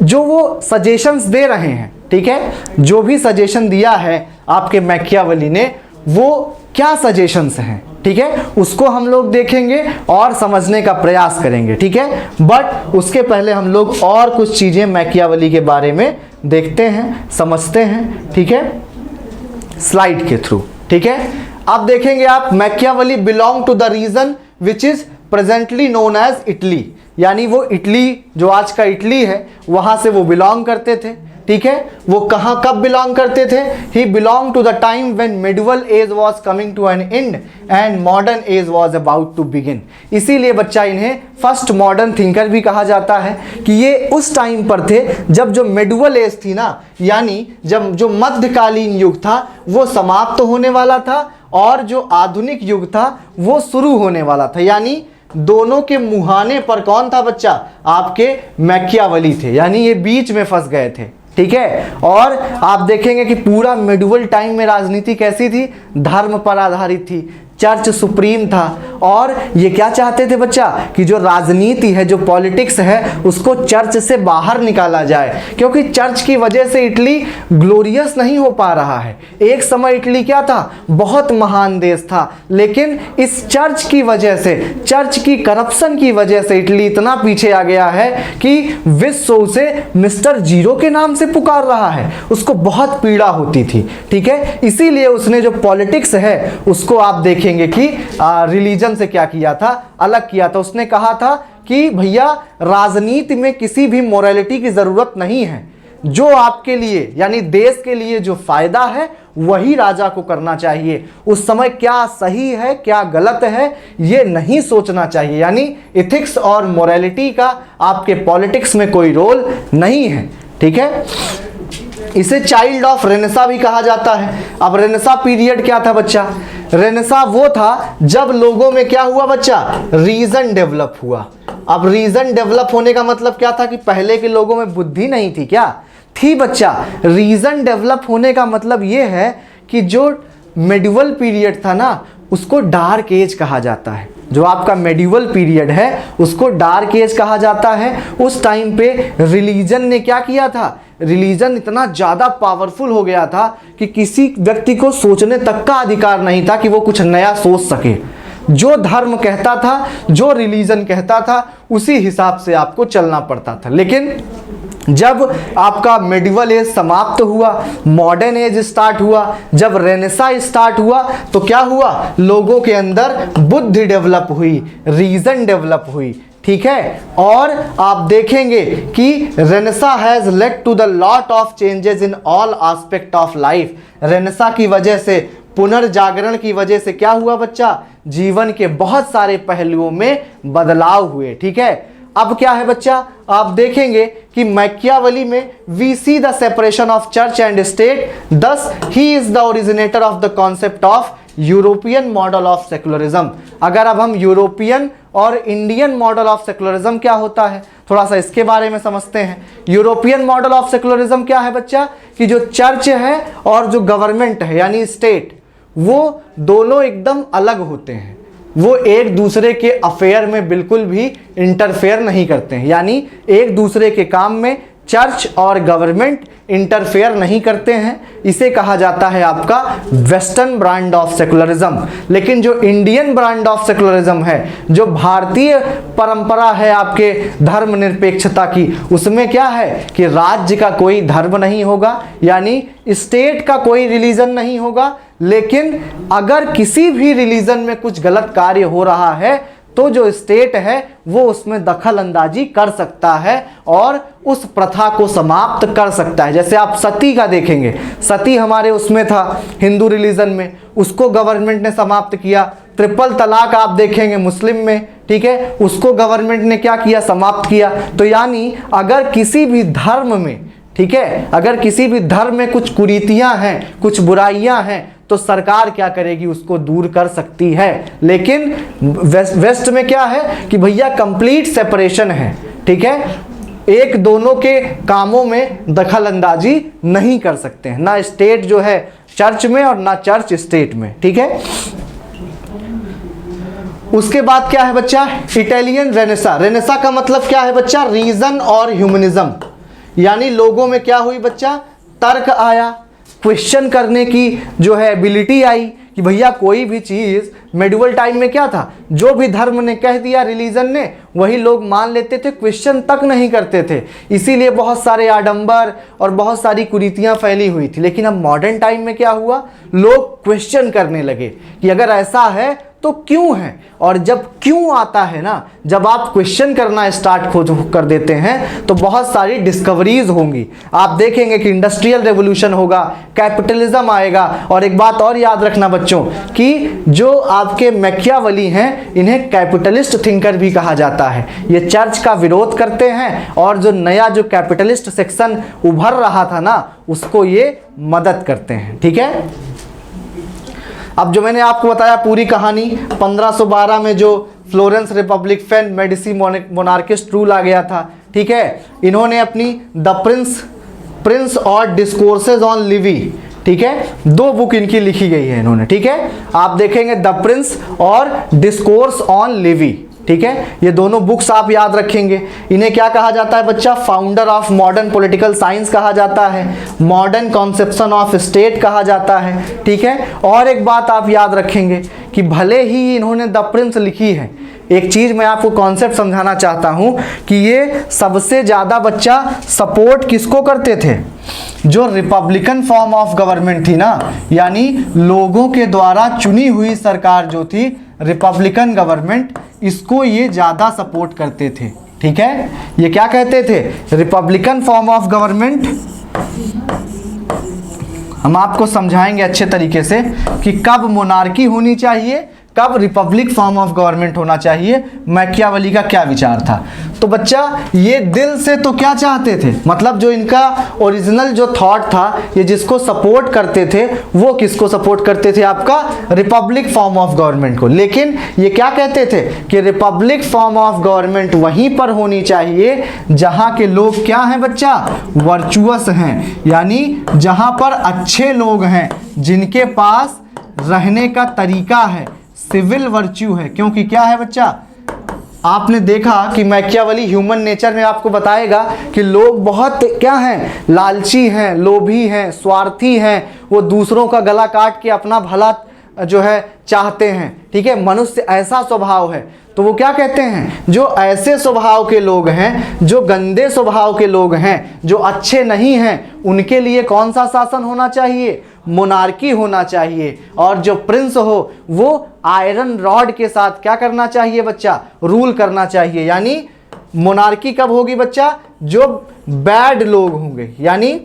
जो वो सजेशंस दे रहे हैं, ठीक है, जो भी सजेशन दिया है आपके मैकियावेली ने, वो क्या सजेशंस हैं, ठीक है, उसको हम लोग देखेंगे और समझने का प्रयास करेंगे, ठीक है। बट उसके पहले हम लोग और कुछ चीज़ें मैकियावेली के बारे में देखते हैं, समझते हैं, ठीक है, स्लाइड के थ्रू, ठीक है। अब देखेंगे आप, Machiavelli belong to the region which is presently known as Italy, यानी वो इटली, जो आज का इटली है, वहां से वो बिलोंग करते थे, ठीक है। वो कहाँ कब बिलोंग करते थे? He belong to the time when medieval age was coming to an end and modern age was about to begin. इसीलिए बच्चा इन्हें फर्स्ट मॉडर्न थिंकर भी कहा जाता है कि ये उस टाइम पर थे जब जो मिडिवल एज थी ना, यानी जब जो मध्यकालीन युग था वो समाप्त होने वाला था और जो आधुनिक युग था वो शुरू होने वाला था। यानी दोनों के मुहाने पर कौन था बच्चा? आपके मैकियावेली थे, यानी ये बीच में फंस गए थे, ठीक है। और आप देखेंगे कि पूरा मिडिवल टाइम में राजनीति कैसी थी? धर्म पर आधारित थी, चर्च सुप्रीम था। और ये क्या चाहते थे बच्चा? कि जो राजनीति है, जो पॉलिटिक्स है, उसको चर्च से बाहर निकाला जाए, क्योंकि चर्च की वजह से इटली ग्लोरियस नहीं हो पा रहा है। एक समय इटली क्या था? बहुत महान देश था, लेकिन इस चर्च की वजह से, चर्च की करप्शन की वजह से इटली इतना पीछे आ गया है कि विश्व उसे मिस्टर जीरो के नाम से पुकार रहा है। उसको बहुत पीड़ा होती थी, ठीक है। इसीलिए उसने जो पॉलिटिक्स है उसको आप देखेंगे कि रिलीजन से क्या किया था? अलग किया था। उसने कहा था कि भैया राजनीति में किसी भी मोरालिटी की जरूरत नहीं है, जो आपके लिए यानी देश के लिए जो फायदा है वही राजा को करना चाहिए। उस समय क्या सही है क्या गलत है ये नहीं सोचना चाहिए, यानी एथिक्स और मोरालिटी का आपके पॉलिटिक्स में कोई रोल नहीं है, ठीक है। इसे चाइल्ड ऑफ रेनेसा भी कहा जाता है। अब रेनेसा पीरियड क्या था बच्चा? रेनेसा वो था जब लोगों में क्या हुआ बच्चा? रीजन डेवलप हुआ। अब रीजन डेवलप होने का मतलब क्या था? कि पहले के लोगों में बुद्धि नहीं थी क्या? थी बच्चा। रीजन डेवलप होने का मतलब ये है कि जो मेडिवल पीरियड था ना, उसको डार्क एज कहा जाता है। जो आपका मेडिवल पीरियड है उसको डार्क एज कहा जाता है। उस टाइम पे रिलीजन ने क्या किया था? रिलीजन इतना ज़्यादा पावरफुल हो गया था कि किसी व्यक्ति को सोचने तक का अधिकार नहीं था कि वो कुछ नया सोच सके। जो धर्म कहता था, जो रिलीजन कहता था, उसी हिसाब से आपको चलना पड़ता था। लेकिन जब आपका मेडिवल एज समाप्त हुआ, मॉडर्न एज स्टार्ट हुआ, जब रेनेसा स्टार्ट हुआ, तो क्या हुआ? लोगों के अंदर बुद्धि डेवलप हुई, रीजन डेवलप हुई, ठीक है। और आप देखेंगे कि Renaissance has led to the lot of changes in all aspect of life. Renaissance की वजह से, पुनर्जागरण की वजह से क्या हुआ बच्चा? जीवन के बहुत सारे पहलुओं में बदलाव हुए, ठीक है। अब क्या है बच्चा? आप देखेंगे कि मैकियावेली में we see the separation of church and state, thus he is the originator of the concept of European model of secularism. अगर अब हम यूरोपियन और इंडियन मॉडल ऑफ सेकुलरिज्म क्या होता है, थोड़ा सा इसके बारे में समझते हैं। यूरोपियन मॉडल ऑफ सेकुलरिज्म क्या है बच्चा? कि जो चर्च है और जो गवर्नमेंट है यानी स्टेट, वो दोनों एकदम अलग होते हैं। वो एक दूसरे के अफेयर में बिल्कुल भी इंटरफेयर नहीं करते हैं, यानी एक दूसरे के काम में चर्च और गवर्नमेंट इंटरफेयर नहीं करते हैं। इसे कहा जाता है आपका वेस्टर्न ब्रांड ऑफ सेकुलरिज्म। लेकिन जो इंडियन ब्रांड ऑफ सेकुलरिज्म है, जो भारतीय परंपरा है आपके धर्मनिरपेक्षता की, उसमें क्या है कि राज्य का कोई धर्म नहीं होगा, यानी स्टेट का कोई रिलीजन नहीं होगा। लेकिन अगर किसी भी रिलीजन में कुछ गलत कार्य हो रहा है तो जो स्टेट है वो उसमें दखल अंदाजी कर सकता है और उस प्रथा को समाप्त कर सकता है। जैसे आप सती का देखेंगे, सती हमारे उसमें था हिंदू रिलीजन में, उसको गवर्नमेंट ने समाप्त किया। ट्रिपल तलाक आप देखेंगे मुस्लिम में, ठीक है, उसको गवर्नमेंट ने क्या किया? समाप्त किया। तो यानी अगर किसी भी धर्म में, ठीक है, अगर किसी भी धर्म में कुछ कुरीतियां हैं, कुछ बुराइयां हैं, तो सरकार क्या करेगी? उसको दूर कर सकती है। लेकिन वेस्ट में क्या है कि भैया कंप्लीट सेपरेशन है, ठीक है, एक दोनों के कामों में दखल अंदाजी नहीं कर सकते हैं, ना स्टेट जो है चर्च में और ना चर्च स्टेट में, ठीक है। उसके बाद क्या है बच्चा? Italian Renaissance. रेनेसा का मतलब क्या है बच्चा? रीजन और ह्यूमनिज्म। यानी लोगों में क्या हुई बच्चा? तर्क आया, क्वेश्चन करने की जो है एबिलिटी आई कि भैया कोई भी चीज़ मेडिवल टाइम में क्या था, जो भी धर्म ने कह दिया, रिलीजन ने, वही लोग मान लेते थे, क्वेश्चन तक नहीं करते थे। इसीलिए बहुत सारे आडंबर और बहुत सारी कुरीतियाँ फैली हुई थी। लेकिन अब मॉडर्न टाइम में क्या हुआ, लोग क्वेश्चन करने लगे कि अगर ऐसा है तो क्यों है। और जब क्यों आता है ना, जब आप क्वेश्चन करना स्टार्ट कर देते हैं तो बहुत सारी डिस्कवरीज होंगी। आप देखेंगे कि इंडस्ट्रियल रेवोल्यूशन होगा, कैपिटलिज्म आएगा। और एक बात और याद रखना बच्चों कि जो आपके मैकियावेली हैं, इन्हें कैपिटलिस्ट थिंकर भी कहा जाता है। ये चर्च का विरोध करते हैं और जो नया जो कैपिटलिस्ट सेक्शन उभर रहा था ना, उसको ये मदद करते हैं। ठीक है, अब जो मैंने आपको बताया पूरी कहानी, 1512 में जो फ्लोरेंस रिपब्लिक फैन मेडिसी मोनार्किस्ट रूल आ गया था। ठीक है, इन्होंने अपनी द प्रिंस और डिस्कोर्सेज ऑन लिवी, ठीक है, 2 बुक इनकी लिखी गई है इन्होंने। ठीक है, आप देखेंगे द प्रिंस और डिस्कोर्स ऑन लिवी। ठीक है, ये दोनों बुक्स आप याद रखेंगे। इन्हें क्या कहा जाता है बच्चा, founder of modern political science कहा जाता है, मॉडर्न कॉन्सेप्शन ऑफ स्टेट कहा जाता है। ठीक है, और एक बात आप याद रखेंगे कि भले ही इन्होंने द प्रिंस लिखी है, एक चीज़ मैं आपको कॉन्सेप्ट समझाना चाहता हूँ कि ये सबसे ज़्यादा बच्चा सपोर्ट किसको करते थे, जो रिपब्लिकन फॉर्म ऑफ गवर्नमेंट थी ना, यानी लोगों के द्वारा चुनी हुई सरकार जो थी, रिपब्लिकन गवर्नमेंट, इसको ये ज़्यादा सपोर्ट करते थे। ठीक है, ये क्या कहते थे, रिपब्लिकन फॉर्म ऑफ गवर्नमेंट। हम आपको समझाएंगे अच्छे तरीके से कि कब मोनार्की होनी चाहिए, कब रिपब्लिक फॉर्म ऑफ गवर्नमेंट होना चाहिए, मैकियावेली का क्या विचार था। तो बच्चा ये दिल से तो क्या चाहते थे, मतलब जो इनका ओरिजिनल जो थॉट था, ये जिसको सपोर्ट करते थे, वो किसको सपोर्ट करते थे, आपका रिपब्लिक फॉर्म ऑफ गवर्नमेंट को। लेकिन ये क्या कहते थे कि रिपब्लिक फॉर्म ऑफ गवर्नमेंट वहीं पर होनी चाहिए जहां के लोग क्या हैं बच्चा, वर्चुअस हैं, यानी जहां पर अच्छे लोग हैं, जिनके पास रहने का तरीका है, सिविल वर्च्यू है। क्योंकि क्या है बच्चा, आपने देखा कि मैकियावेली ह्यूमन नेचर में आपको बताएगा कि लोग बहुत क्या हैं, लालची हैं, लोभी हैं, स्वार्थी हैं, वो दूसरों का गला काट के अपना भला जो है चाहते हैं। ठीक है, मनुष्य ऐसा स्वभाव है। तो वो क्या कहते हैं, जो ऐसे स्वभाव के लोग हैं, जो गंदे स्वभाव के लोग हैं, जो अच्छे नहीं हैं, उनके लिए कौन सा शासन होना चाहिए, मोनार्की होना चाहिए। और जो प्रिंस हो वो आयरन रॉड के साथ क्या करना चाहिए बच्चा, रूल करना चाहिए। यानी मोनार्की कब होगी बच्चा, जो बैड लोग होंगे, यानी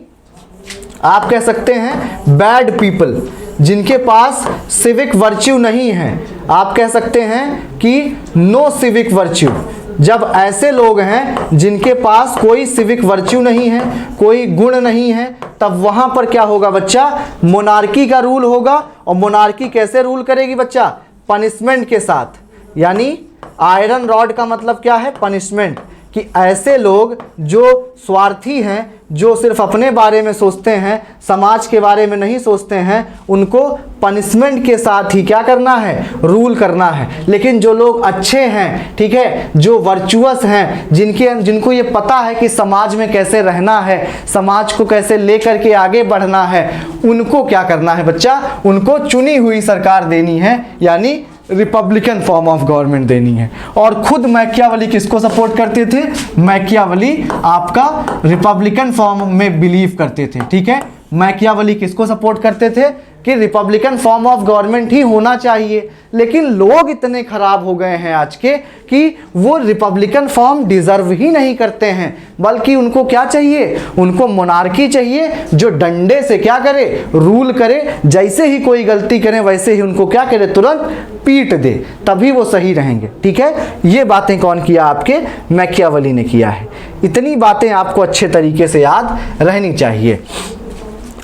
आप कह सकते हैं बैड पीपल, जिनके पास सिविक वर्च्यू नहीं है। आप कह सकते हैं कि नो सिविक वर्च्यू। जब ऐसे लोग हैं जिनके पास कोई सिविक वर्च्यू नहीं है, कोई गुण नहीं है, तब वहां पर क्या होगा बच्चा, मोनार्की का रूल होगा। और मोनार्की कैसे रूल करेगी बच्चा, पनिशमेंट के साथ। यानी आयरन रॉड का मतलब क्या है, पनिशमेंट। कि ऐसे लोग जो स्वार्थी हैं, जो सिर्फ अपने बारे में सोचते हैं, समाज के बारे में नहीं सोचते हैं, उनको पनिशमेंट के साथ ही क्या करना है, रूल करना है। लेकिन जो लोग अच्छे हैं, ठीक है, जो वर्चुअस हैं, जिनको ये पता है कि समाज में कैसे रहना है, समाज को कैसे लेकर के आगे बढ़ना है, उनको क्या करना है बच्चा, उनको चुनी हुई सरकार देनी है, यानी रिपब्लिकन फॉर्म ऑफ गवर्नमेंट देनी है। और खुद मैकियावेली किसको सपोर्ट करते थे, मैकियावेली आपका रिपब्लिकन फॉर्म में बिलीव करते थे। ठीक है, मैकियावेली किसको सपोर्ट करते थे कि रिपब्लिकन फॉर्म ऑफ गवर्नमेंट ही होना चाहिए। लेकिन लोग इतने खराब हो गए हैं आज के कि वो रिपब्लिकन फॉर्म डिजर्व ही नहीं करते हैं, बल्कि उनको क्या चाहिए, उनको मोनार्की चाहिए, जो डंडे से क्या करे, रूल करे। जैसे ही कोई गलती करे वैसे ही उनको क्या करे, तुरंत पीट दे, तभी वो सही रहेंगे। ठीक है, ये बातें कौन किया, आपके मैकियावेली ने किया है। इतनी बातें आपको अच्छे तरीके से याद रहनी चाहिए।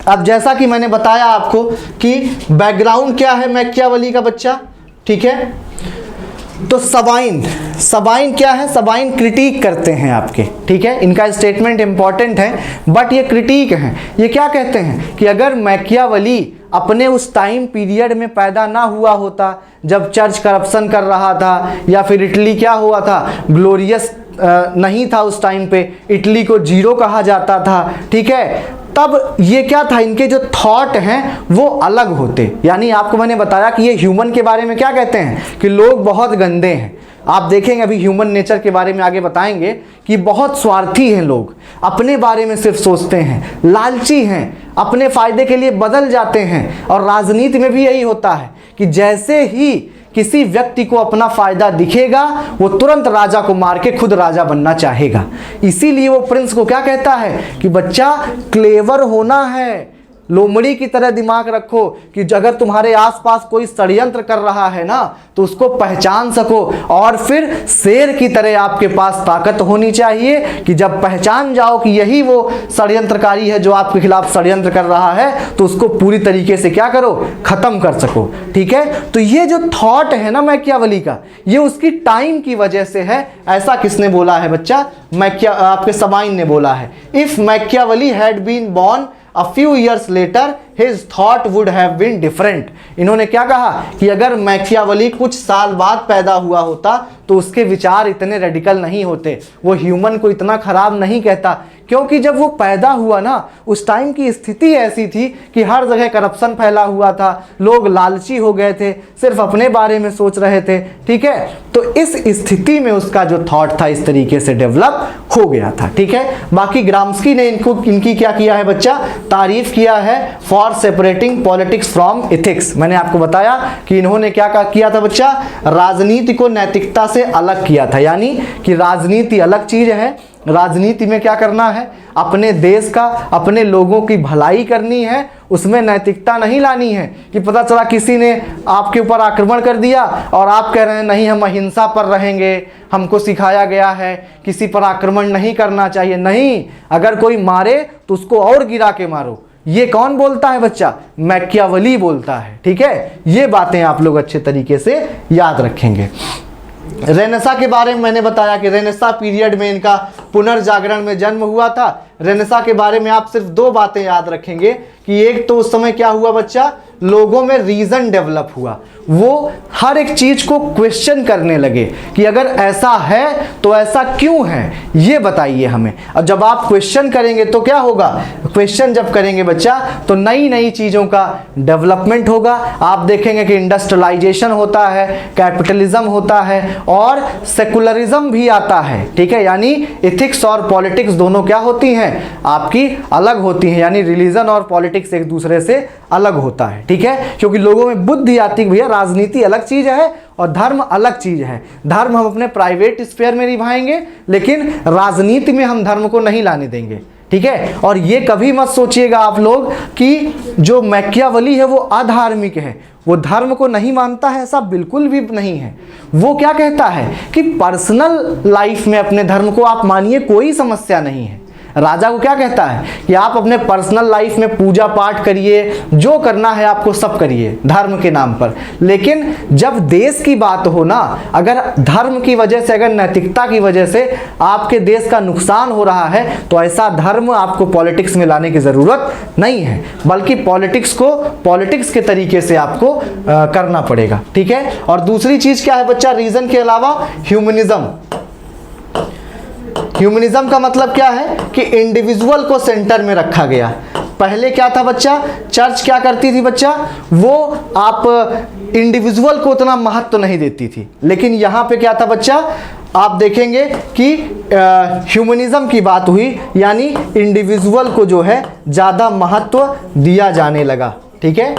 अब जैसा कि मैंने बताया आपको कि बैकग्राउंड क्या है मैकियावेली का बच्चा, ठीक है, तो सबाइन क्या है, सबाइन क्रिटिक करते हैं आपके। ठीक है, इनका स्टेटमेंट इंपॉर्टेंट है, बट ये क्रिटिक हैं। ये क्या कहते हैं कि अगर मैकियावेली अपने उस टाइम पीरियड में पैदा ना हुआ होता, जब चर्च करप्शन कर रहा था, या फिर इटली क्या हुआ था, ग्लोरियस नहीं था उस टाइम पे, इटली को जीरो कहा जाता था। ठीक है, तब ये क्या था, इनके जो थॉट हैं वो अलग होते। यानी आपको मैंने बताया कि ये ह्यूमन के बारे में क्या कहते हैं कि लोग बहुत गंदे हैं। आप देखेंगे अभी ह्यूमन नेचर के बारे में आगे बताएंगे कि बहुत स्वार्थी हैं लोग, अपने बारे में सिर्फ सोचते हैं, लालची हैं, अपने फायदे के लिए बदल जाते हैं। और राजनीति में भी यही होता है कि जैसे ही किसी व्यक्ति को अपना फायदा दिखेगा वो तुरंत राजा को मार के खुद राजा बनना चाहेगा। इसीलिए वो प्रिंस को क्या कहता है कि बच्चा क्लेवर होना है, लोमड़ी की तरह दिमाग रखो कि अगर तुम्हारे आसपास कोई षड्यंत्र कर रहा है ना तो उसको पहचान सको, और फिर शेर की तरह आपके पास ताकत होनी चाहिए कि जब पहचान जाओ कि यही वो षड्यंत्रकारी है जो आपके खिलाफ षड्यंत्र कर रहा है तो उसको पूरी तरीके से क्या करो, खत्म कर सको। ठीक है, तो ये जो थॉट है ना मैकियावेली का, ये उसकी टाइम की वजह से है। ऐसा किसने बोला है बच्चा, आपके समाइन ने बोला है। If Machiavelli had been born A few years later, his thought would have been different. इन्होंने क्या कहा कि अगर मैकियावेली कुछ साल बाद पैदा हुआ होता तो उसके विचार इतने रेडिकल नहीं होते, वो ह्यूमन को इतना खराब नहीं कहता। क्योंकि जब वो पैदा हुआ ना उस टाइम की स्थिति ऐसी थी कि हर जगह करप्शन फैला हुआ था, लोग लालची हो गए थे, सिर्फ अपने बारे में सोच रहे थे। ठीक है, तो इस स्थिति में उसका जो थॉट था इस तरीके से डेवलप हो गया था। ठीक है, बाकी ग्राम्स्की ने इनकी क्या किया है बच्चा, तारीफ किया है for separating politics from ethics. मैंने आपको बताया कि इन्होंने क्या किया था बच्चा, राजनीति को नैतिकता से अलग किया था। यानी कि राजनीति अलग चीज है, राजनीति में क्या करना है, अपने देश का, अपने लोगों की भलाई करनी है, उसमें नैतिकता नहीं लानी है कि पता चला किसी ने आपके ऊपर आक्रमण कर दिया और आप कह रहे हैं नहीं हम अहिंसा पर रहेंगे, हमको सिखाया गया है किसी पर आक्रमण नहीं करना चाहिए। नहीं, अगर कोई मारे तो उसको और गिरा के मारो। ये कौन बोलता है बच्चा, मैकियावेली बोलता है। ठीक है, ये बातें आप लोग अच्छे तरीके से याद रखेंगे। रेनेसां के बारे में मैंने बताया कि रेनेसां पीरियड में इनका पुनर्जागरण में जन्म हुआ था। रेनेसां के बारे में आप सिर्फ दो बातें याद रखेंगे कि एक तो उस समय क्या हुआ बच्चा, लोगों में रीजन डेवलप हुआ, वो हर एक चीज को क्वेश्चन करने लगे कि अगर ऐसा है तो ऐसा क्यों है, ये बताइए हमें। और जब आप क्वेश्चन करेंगे तो क्या होगा, क्वेश्चन जब करेंगे बच्चा तो नई नई चीजों का डेवलपमेंट होगा। आप देखेंगे कि इंडस्ट्रियलाइजेशन होता है, कैपिटलिज्म होता है और सेकुलरिज्म भी आता है। ठीक है, यानी एथिक्स और पॉलिटिक्स दोनों क्या होती हैं, आपकी अलग होती हैं। यानी रिलीजन और पॉलिटिक्स एक दूसरे से अलग होता है। ठीक है, क्योंकि लोगों में बुद्धि आती है भैया राजनीति अलग चीज है और धर्म अलग चीज है। धर्म हम अपने प्राइवेट स्फीयर में निभाएंगे, लेकिन राजनीति में हम धर्म को नहीं लाने देंगे। ठीक है, और ये कभी मत सोचिएगा आप लोग कि जो मैकियावेली है वो अधार्मिक है, वो धर्म को नहीं मानता है, ऐसा बिल्कुल भी नहीं है। वो क्या कहता है कि पर्सनल लाइफ में अपने धर्म को आप मानिए, कोई समस्या नहीं है। राजा को क्या कहता है कि आप अपने पर्सनल लाइफ में पूजा पाठ करिए, जो करना है आपको सब करिए धर्म के नाम पर। लेकिन जब देश की बात हो ना, अगर धर्म की वजह से, अगर नैतिकता की वजह से आपके देश का नुकसान हो रहा है तो ऐसा धर्म आपको पॉलिटिक्स में लाने की ज़रूरत नहीं है, बल्कि पॉलिटिक्स को पॉलिटिक्स के तरीके से आपको करना पड़ेगा। ठीक है, और दूसरी चीज़ क्या है बच्चा, रीज़न के अलावा ह्यूमनिज्म। ह्यूमनिज्म का मतलब क्या है कि इंडिविजुअल को सेंटर में रखा गया। पहले क्या था बच्चा, चर्च क्या करती थी बच्चा, वो आप इंडिविजुअल को उतना महत्व नहीं देती थी। लेकिन यहाँ पे क्या था बच्चा, आप देखेंगे कि ह्यूमनिज्म की बात हुई, यानी इंडिविजुअल को जो है ज़्यादा महत्व दिया जाने लगा। ठीक है,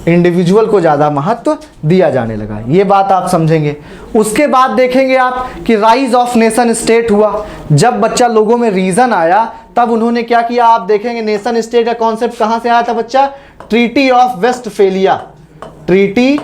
इंडिविजुअल को ज़्यादा महत्व दिया जाने लगा, ये बात आप समझेंगे। उसके बाद देखेंगे आप कि राइज ऑफ नेशन स्टेट हुआ। जब बच्चा लोगों में रीज़न आया तब उन्होंने क्या किया, आप देखेंगे नेशन स्टेट का कॉन्सेप्ट कहाँ से आया था बच्चा, treaty of Westphalia. Treaty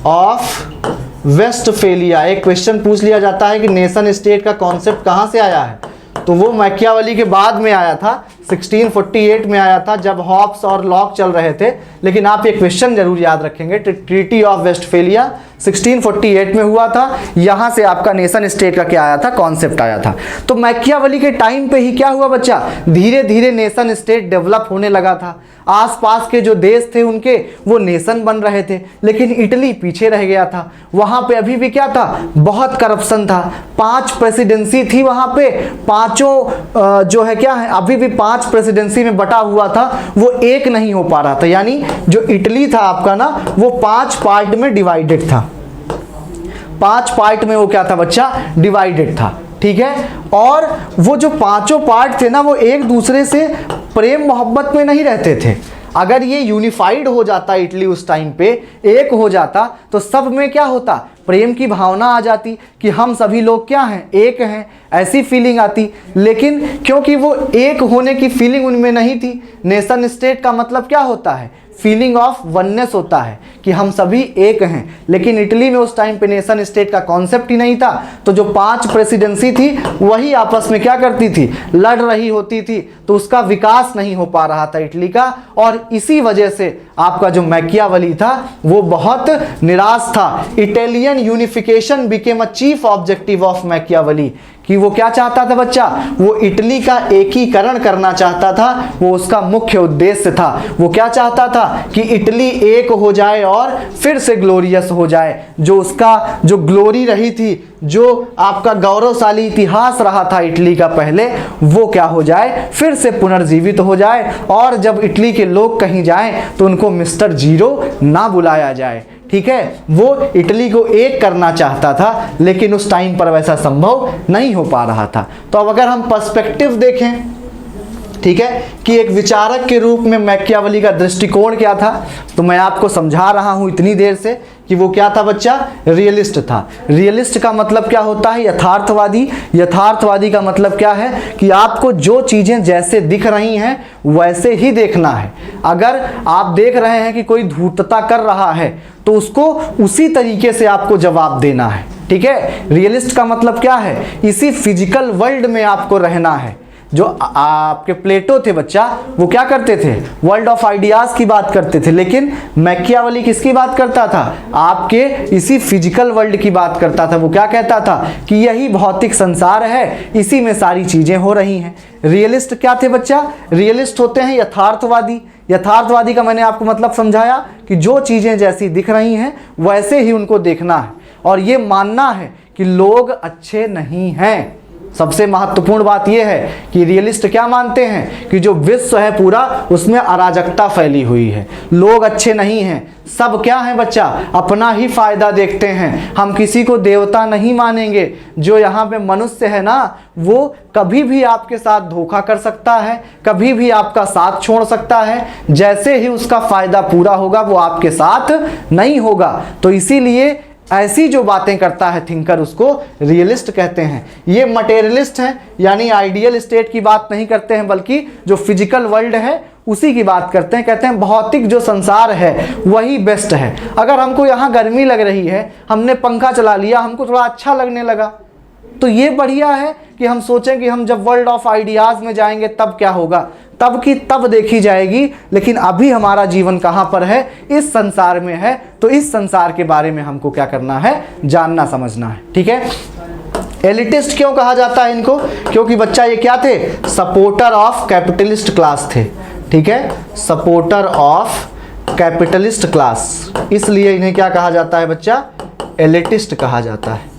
of Westphalia, एक क्वेश्चन पूछ लिया जाता है कि नेशन स्टेट का कॉन्सेप्ट कहाँ से आया है, तो वो मैकियावेली के बाद में आया था, 1648 में आया था, जब हॉब्स और लॉक चल रहे थे। लेकिन आप ये क्वेश्चन जरूर याद रखेंगे, ट्रीटी ऑफ वेस्टफेलिया 1648 में हुआ था। यहाँ से आपका नेशन स्टेट का क्या आया था, कॉन्सेप्ट आया था। तो मैकियावेली के टाइम पे ही क्या हुआ बच्चा, धीरे धीरे नेशन स्टेट डेवलप होने लगा था। आसपास के जो देश थे उनके वो नेशन बन रहे थे, लेकिन इटली पीछे रह गया था। वहाँ पे अभी भी क्या था, बहुत करप्शन था। 5 प्रेसिडेंसी थी वहाँ पे, पांचों जो है क्या है, अभी भी 5 5 प्रेसिडेंसी में बटा हुआ था वो एक नहीं हो पा रहा था, यानी जो इटली था आपका ना वो 5 पार्ट में डिवाइडेड था, 5 पार्ट में वो क्या था बच्चा, डिवाइडेड था, ठीक है। और वो जो पांचों पार्ट थे ना वो एक दूसरे से प्रेम मोहब्बत में नहीं रहते थे। अगर ये यूनिफाइड हो जाता इटली उस टाइम पे, एक हो जाता, तो सब में क्या होता, प्रेम की भावना आ जाती कि हम सभी लोग क्या हैं, एक हैं, ऐसी फीलिंग आती। लेकिन क्योंकि वो एक होने की फीलिंग उनमें नहीं थी, नेशन स्टेट का मतलब क्या होता है, फीलिंग ऑफ वननेस होता है कि हम सभी एक हैं। लेकिन इटली में उस टाइम पे नेशन स्टेट का कॉन्सेप्ट ही नहीं था, तो जो 5 प्रेसिडेंसी थी वही आपस में क्या करती थी, लड़ रही होती थी, तो उसका विकास नहीं हो पा रहा था इटली का। और इसी वजह से आपका जो मैकियावेली था वो बहुत निराश था। Italian unification became a chief objective of Machiavelli, कि वो क्या चाहता था बच्चा, वो इटली का एकीकरण करना चाहता था, वो उसका मुख्य उद्देश्य था। वो क्या चाहता था कि इटली एक हो जाए और फिर से ग्लोरियस हो जाए, जो उसका जो ग्लोरी रही थी, जो आपका गौरवशाली इतिहास रहा था इटली का पहले, वो क्या हो जाए, फिर से पुनर्जीवित हो जाए। और जब इटली के लोग कहीं जाएं तो उनको मिस्टर जीरो ना बुलाया जाए, ठीक है। वो इटली को एक करना चाहता था, लेकिन उस टाइम पर वैसा संभव नहीं हो पा रहा था। तो अब अगर हम पर्सपेक्टिव देखें, ठीक है, कि एक विचारक के रूप में मैकियावेली का दृष्टिकोण क्या था, तो मैं आपको समझा रहा हूं इतनी देर से कि वो क्या था बच्चा, रियलिस्ट था। रियलिस्ट का मतलब क्या होता है, यथार्थवादी। यथार्थवादी का मतलब क्या है कि आपको जो चीजें जैसे दिख रही हैं वैसे ही देखना है। अगर आप देख रहे हैं कि कोई धूर्तता कर रहा है तो उसको उसी तरीके से आपको जवाब देना है, ठीक है। रियलिस्ट का मतलब क्या है, इसी फिजिकल वर्ल्ड में आपको रहना है। जो आपके प्लेटो थे बच्चा, वो क्या करते थे, वर्ल्ड ऑफ आइडियाज की बात करते थे, लेकिन मैकियावेली किसकी बात करता था, आपके इसी फिजिकल वर्ल्ड की बात करता था। वो क्या कहता था कि यही भौतिक संसार है, इसी में सारी चीजें हो रही हैं। रियलिस्ट क्या थे बच्चा, रियलिस्ट होते हैं यथार्थवादी। यथार्थवादी का मैंने आपको मतलब समझाया कि जो चीजें जैसी दिख रही हैं वैसे ही उनको देखना है, और ये मानना है कि लोग अच्छे नहीं हैं। सबसे महत्वपूर्ण बात यह है कि रियलिस्ट क्या मानते हैं कि जो विश्व है पूरा, उसमें अराजकता फैली हुई है, लोग अच्छे नहीं हैं, सब क्या है बच्चा, अपना ही फायदा देखते हैं। हम किसी को देवता नहीं मानेंगे। जो यहाँ पे मनुष्य है ना, वो कभी भी आपके साथ धोखा कर सकता है, कभी भी आपका साथ छोड़ सकता है। जैसे ही उसका फायदा पूरा होगा वो आपके साथ नहीं होगा। तो इसीलिए ऐसी जो बातें करता है थिंकर, उसको रियलिस्ट कहते हैं। ये मटेरियलिस्ट हैं, यानी आइडियल स्टेट की बात नहीं करते हैं, बल्कि जो फिजिकल वर्ल्ड है उसी की बात करते हैं। कहते हैं भौतिक जो संसार है वही बेस्ट है। अगर हमको यहाँ गर्मी लग रही है, हमने पंखा चला लिया, हमको थोड़ा अच्छा लगने लगा, तो ये बढ़िया है कि हम सोचें कि हम जब वर्ल्ड ऑफ आइडियाज में जाएंगे तब क्या होगा, तब की तब देखी जाएगी। लेकिन अभी हमारा जीवन कहाँ पर है, इस संसार में है। तो इस संसार के बारे में हमको क्या करना है, जानना समझना है, ठीक है। एलिटिस्ट क्यों कहा जाता है इनको, क्योंकि बच्चा ये क्या थे, सपोर्टर ऑफ कैपिटलिस्ट क्लास थे, ठीक है, सपोर्टर ऑफ कैपिटलिस्ट क्लास। इसलिए इन्हें क्या कहा जाता है बच्चा, एलिटिस्ट कहा जाता है,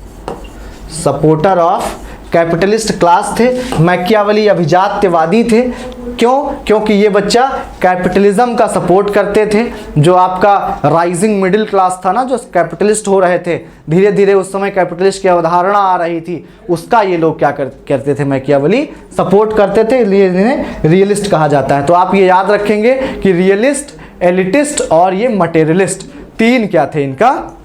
सपोर्टर ऑफ कैपिटलिस्ट क्लास थे। मैकियावेली अभिजात्यवादी थे। क्यों, क्योंकि ये बच्चा कैपिटलिज्म का सपोर्ट करते थे। जो आपका राइजिंग मिडिल क्लास था ना, जो कैपिटलिस्ट हो रहे थे, धीरे धीरे उस समय कैपिटलिस्ट की अवधारणा आ रही थी, उसका ये लोग क्या करते थे, मैकियावेली सपोर्ट करते थे, इसलिए इन्हें रियलिस्ट कहा जाता है। तो आप ये याद रखेंगे कि रियलिस्ट, एलिटिस्ट और ये मटेरियलिस्ट, तीन क्या थे इनका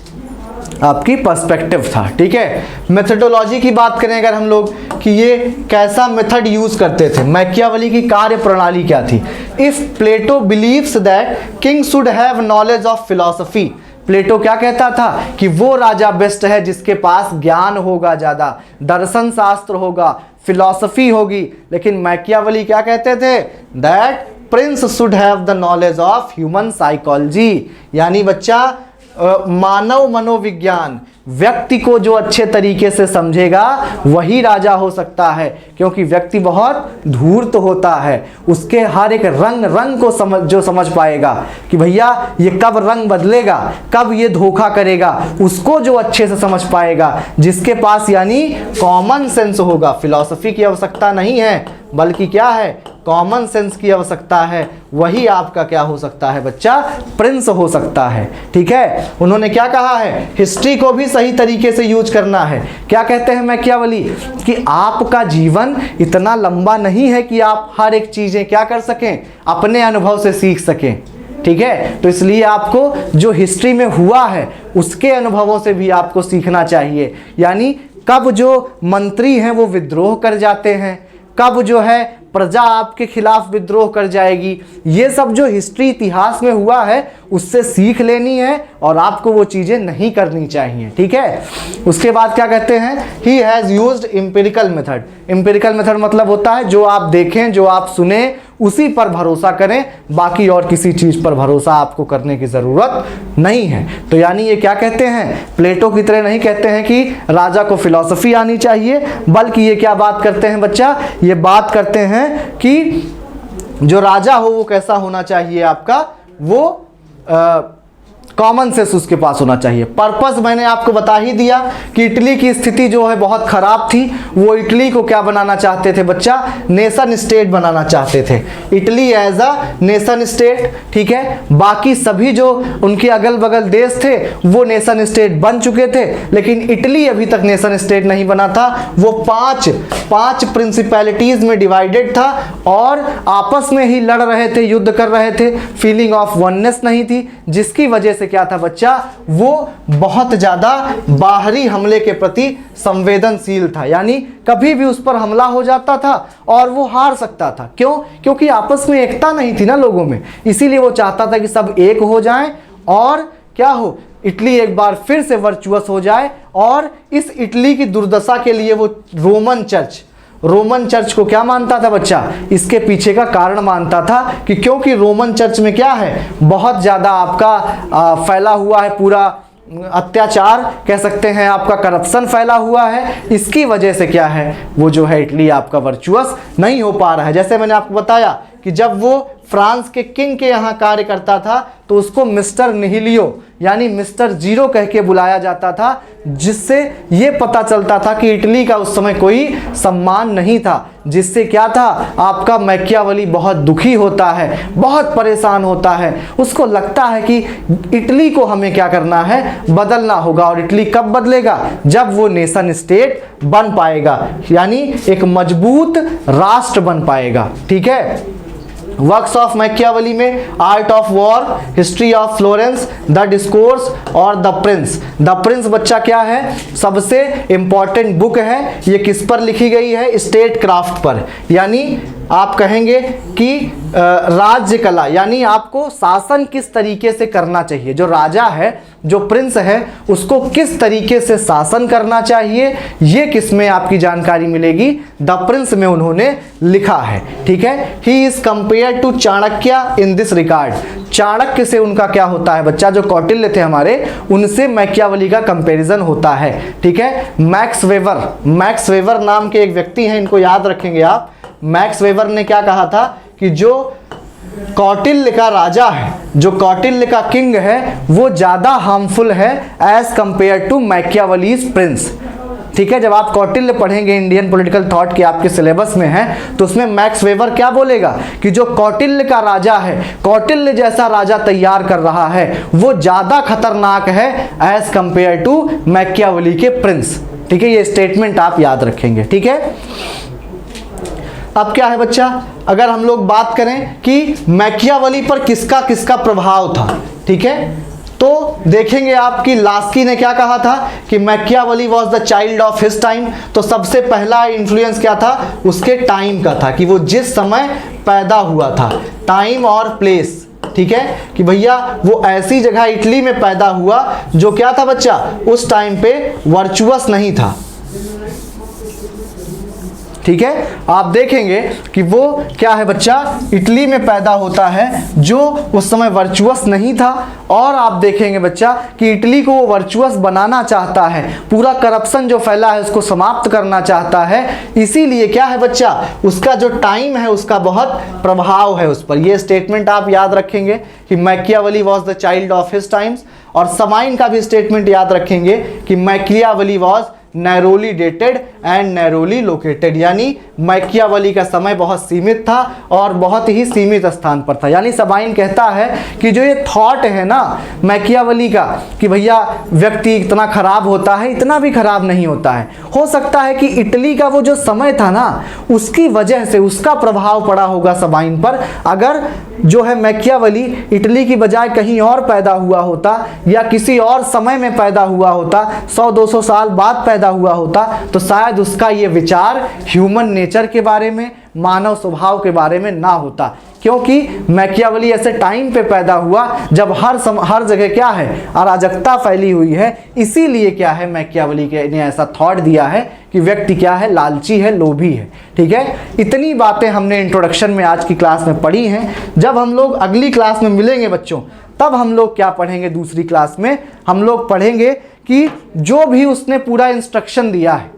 आपकी पर्सपेक्टिव था, ठीक है। मेथडोलॉजी की बात करें अगर हम लोग कि ये कैसा मेथड यूज करते थे, मैकियावेली की कार्य प्रणाली क्या थी। If Plato believes that king should have knowledge of philosophy, Plato क्या कहता था कि वो राजा बेस्ट है जिसके पास ज्ञान होगा, ज्यादा दर्शन शास्त्र होगा, फिलॉसफी होगी। लेकिन मैकियावेली क्या कहते थे, that Prince should have the knowledge of human psychology, यानी बच्चा मानव मनोविज्ञान, व्यक्ति को जो अच्छे तरीके से समझेगा वही राजा हो सकता है। क्योंकि व्यक्ति बहुत धूर्त होता है, उसके हर एक रंग को समझ पाएगा कि भैया ये कब रंग बदलेगा, कब ये धोखा करेगा, उसको जो अच्छे से समझ पाएगा, जिसके पास यानी कॉमन सेंस होगा। फिलॉसफी की आवश्यकता नहीं है, बल्कि क्या है, कॉमन सेंस की आवश्यकता है, वही आपका क्या हो सकता है बच्चा, प्रिंस हो सकता है। ठीक है, उन्होंने क्या कहा है, हिस्ट्री को भी सही तरीके से यूज करना है। क्या कहते हैं मैकियावेली कि आपका जीवन इतना लंबा नहीं है कि आप हर एक चीजें क्या कर सकें, अपने अनुभव से सीख सकें। ठीक है, तो इसलिए आपको जो हिस्ट्री में हुआ है उसके अनुभवों से भी आपको सीखना चाहिए। यानी कब जो मंत्री हैं वो विद्रोह कर जाते हैं, कब जो है प्रजा आपके खिलाफ विद्रोह कर जाएगी, ये सब जो हिस्ट्री इतिहास में हुआ है उससे सीख लेनी है और आपको वो चीज़ें नहीं करनी चाहिए। ठीक है, उसके बाद क्या कहते हैं, he has used empirical method. Empirical method मतलब होता है जो आप देखें, जो आप सुने, उसी पर भरोसा करें, बाकी और किसी चीज़ पर भरोसा आपको करने की ज़रूरत नहीं है। तो यानी ये क्या कहते हैं, प्लेटो की तरह नहीं कहते हैं कि राजा को फिलॉसफी आनी चाहिए, बल्कि ये क्या बात करते हैं बच्चा, ये बात करते हैं कि जो राजा हो वो कैसा होना चाहिए आपका, वो कॉमन सेंस उसके पास होना चाहिए। पर्पस मैंने आपको बता ही दिया कि इटली की स्थिति जो है बहुत ख़राब थी, वो इटली को क्या बनाना चाहते थे बच्चा, नेशन स्टेट बनाना चाहते थे, Italy as a nation state. ठीक है, बाकी सभी जो उनके अगल बगल देश थे वो नेशन स्टेट बन चुके थे, लेकिन इटली अभी तक नेशन स्टेट नहीं बना था। वो पांच प्रिंसिपैलिटीज़ में डिवाइडेड था और आपस में ही लड़ रहे थे, युद्ध कर रहे थे, फीलिंग ऑफ वननेस नहीं थी, जिसकी वजह से क्या था बच्चा, वो बहुत ज्यादा बाहरी हमले के प्रति संवेदनशील था। यानी कभी भी उस पर हमला हो जाता था और वो हार सकता था। क्यों? क्योंकि आपस में एकता नहीं थी ना लोगों में, इसीलिए वो चाहता था कि सब एक हो जाएं और क्या हो, इटली एक बार फिर से वर्चुअस हो जाए। और इस इटली की दुर्दशा के लिए वो रोमन चर्च को क्या मानता था बच्चा, इसके पीछे का कारण मानता था कि क्योंकि रोमन चर्च में क्या है, बहुत ज़्यादा आपका फैला हुआ है, पूरा अत्याचार कह सकते हैं, आपका करप्शन फैला हुआ है, इसकी वजह से क्या है, वो जो है इटली आपका वर्चुअस नहीं हो पा रहा है। जैसे मैंने आपको बताया कि जब वो फ्रांस के किंग के यहाँ कार्य करता था तो उसको मिस्टर निहिलियो यानी मिस्टर जीरो कह के बुलाया जाता था, जिससे ये पता चलता था कि इटली का उस समय कोई सम्मान नहीं था। जिससे क्या था, आपका मैकियावेली बहुत दुखी होता है, बहुत परेशान होता है, उसको लगता है कि इटली को हमें क्या करना है, बदलना होगा। और इटली कब बदलेगा, जब वो नेशन स्टेट बन पाएगा, यानी एक मजबूत राष्ट्र बन पाएगा। ठीक है, वर्क्स ऑफ मैकियावेली में art of war, history of Florence, the discourse और द प्रिंस। द प्रिंस बच्चा क्या है, सबसे इंपॉर्टेंट बुक है। ये किस पर लिखी गई है, स्टेट क्राफ्ट पर, यानी आप कहेंगे कि राज्य कला, यानी आपको शासन किस तरीके से करना चाहिए, जो राजा है, जो प्रिंस है, उसको किस तरीके से शासन करना चाहिए, ये किस में आपकी जानकारी मिलेगी, द प्रिंस में उन्होंने लिखा है। ठीक है, he is compare to Chanakya in this regard. Chanakya से उनका क्या होता है बच्चा, जो कौटिल्य थे हमारे, उनसे मैकियावेली का कंपैरिजन होता है। ठीक है, मैक्स वेबर नाम के एक व्यक्ति हैं, इनको याद रखेंगे आप। मैक्स वेबर ने क्या कहा था कि जो कौटिल्य का राजा है, जो कौटिल्य का किंग है, वो ज़्यादा हार्मफुल है एज कंपेयर टू मैकियावेलीज प्रिंस। ठीक है, जब आप कौटिल्य पढ़ेंगे इंडियन पॉलिटिकल थॉट के आपके सिलेबस में है, तो उसमें मैक्स वेबर क्या बोलेगा कि जो कौटिल्य का राजा है, कौटिल्य जैसा राजा तैयार कर रहा है, वो ज़्यादा खतरनाक है एज कंपेयर टू मैकियावेली के प्रिंस। ठीक है, ये स्टेटमेंट आप याद रखेंगे। ठीक है, अब क्या है बच्चा, अगर हम लोग बात करें कि मैकियावेली पर किसका किसका प्रभाव था, ठीक है, तो देखेंगे आप कि लास्की ने क्या कहा था कि Machiavelli was the child of his time. तो सबसे पहला इन्फ्लुएंस क्या था, उसके टाइम का था, कि वो जिस समय पैदा हुआ था, टाइम और प्लेस। ठीक है, कि भैया वो ऐसी जगह इटली में पैदा हुआ जो क्या था बच्चा, उस टाइम पे वर्चुअस नहीं था। ठीक है, आप देखेंगे कि वो क्या है बच्चा, इटली में पैदा होता है जो उस समय वर्चुअस नहीं था। और आप देखेंगे बच्चा कि इटली को वो वर्चुअस बनाना चाहता है, पूरा करप्शन जो फैला है उसको समाप्त करना चाहता है। इसीलिए क्या है बच्चा, उसका जो टाइम है उसका बहुत प्रभाव है उस पर। ये स्टेटमेंट आप याद रखेंगे कि Machiavelli was the child of his times. और समाइन का भी स्टेटमेंट याद रखेंगे कि Machiavelli was narrowly dated and narrowly located, यानी मैकियावेली का समय बहुत सीमित था और बहुत ही सीमित स्थान पर था। यानी सबाइन कहता है कि जो ये थॉट है ना मैकियावेली का कि भैया व्यक्ति इतना खराब होता है, इतना भी खराब नहीं होता है। हो सकता है कि इटली का वो जो समय था ना उसकी वजह से उसका प्रभाव पड़ा होगा सबाइन पर। अगर जो है मैकियावेली इटली की बजाय कहीं और पैदा हुआ होता या किसी और समय में पैदा हुआ होता, 100-200 साल बाद पैदा हुआ होता, तो शायद उसका ये विचार ह्यूमन नेचर के बारे में, मानव स्वभाव के बारे में ना होता। क्योंकि मैकियावेली ऐसे टाइम पे पैदा हुआ जब हर जगह क्या है, अराजकता फैली हुई है। इसीलिए क्या है मैकियावेली ने ऐसा थॉट दिया है कि व्यक्ति क्या है, लालची है, लोभी है। ठीक है, इतनी बातें हमने इंट्रोडक्शन में आज की क्लास में पढ़ी हैं। जब हम लोग अगली क्लास में मिलेंगे बच्चों, तब हम लोग क्या पढ़ेंगे, दूसरी क्लास में हम लोग पढ़ेंगे कि जो भी उसने पूरा इंस्ट्रक्शन दिया है,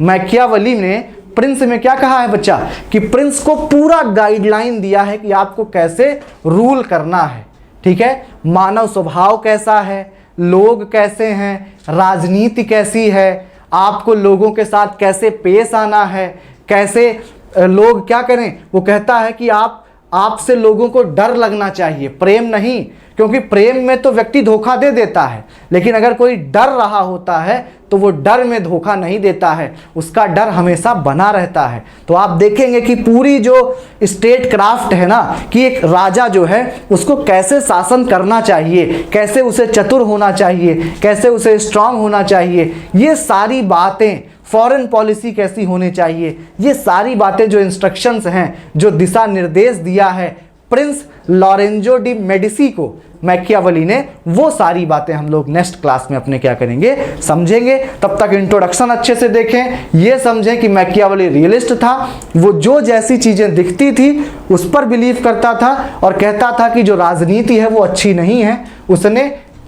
मैकियावेली ने प्रिंस में क्या कहा है बच्चा, कि प्रिंस को पूरा गाइडलाइन दिया है कि आपको कैसे रूल करना है। ठीक है, मानव स्वभाव कैसा है, लोग कैसे हैं, राजनीति कैसी है, आपको लोगों के साथ कैसे पेश आना है, कैसे लोग क्या करें। वो कहता है कि आपसे लोगों को डर लगना चाहिए, प्रेम नहीं, क्योंकि प्रेम में तो व्यक्ति धोखा दे देता है, लेकिन अगर कोई डर रहा होता है तो वो डर में धोखा नहीं देता है, उसका डर हमेशा बना रहता है। तो आप देखेंगे कि पूरी जो स्टेट क्राफ्ट है ना, कि एक राजा जो है उसको कैसे शासन करना चाहिए, कैसे उसे चतुर होना चाहिए, कैसे उसे स्ट्रांग होना चाहिए, ये सारी बातें, फॉरेन पॉलिसी कैसी होनी चाहिए, ये सारी बातें जो इंस्ट्रक्शंस हैं, जो दिशा निर्देश दिया है प्रिंस लॉरेंजो डी मेडिसी को मैकियावेली ने, वो सारी बातें हम लोग नेक्स्ट क्लास में अपने क्या करेंगे, समझेंगे। तब तक इंट्रोडक्शन अच्छे से देखें, ये समझें कि मैकियावेली रियलिस्ट था। वो जो जैसी चीज़ें दिखती थी उस पर बिलीव करता था और कहता था कि जो राजनीति है वो अच्छी नहीं है। उसने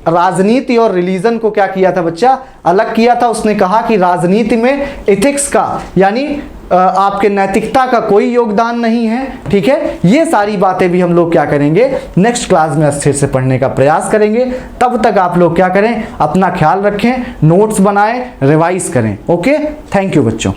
राजनीति और रिलीजन को क्या किया था बच्चा, अलग किया था। उसने कहा कि राजनीति में एथिक्स का, यानी आपके नैतिकता का कोई योगदान नहीं है। ठीक है, ये सारी बातें भी हम लोग क्या करेंगे, नेक्स्ट क्लास में अच्छे से पढ़ने का प्रयास करेंगे। तब तक आप लोग क्या करें, अपना ख्याल रखें, नोट्स बनाएं, रिवाइज करें। ओके, थैंक यू बच्चों।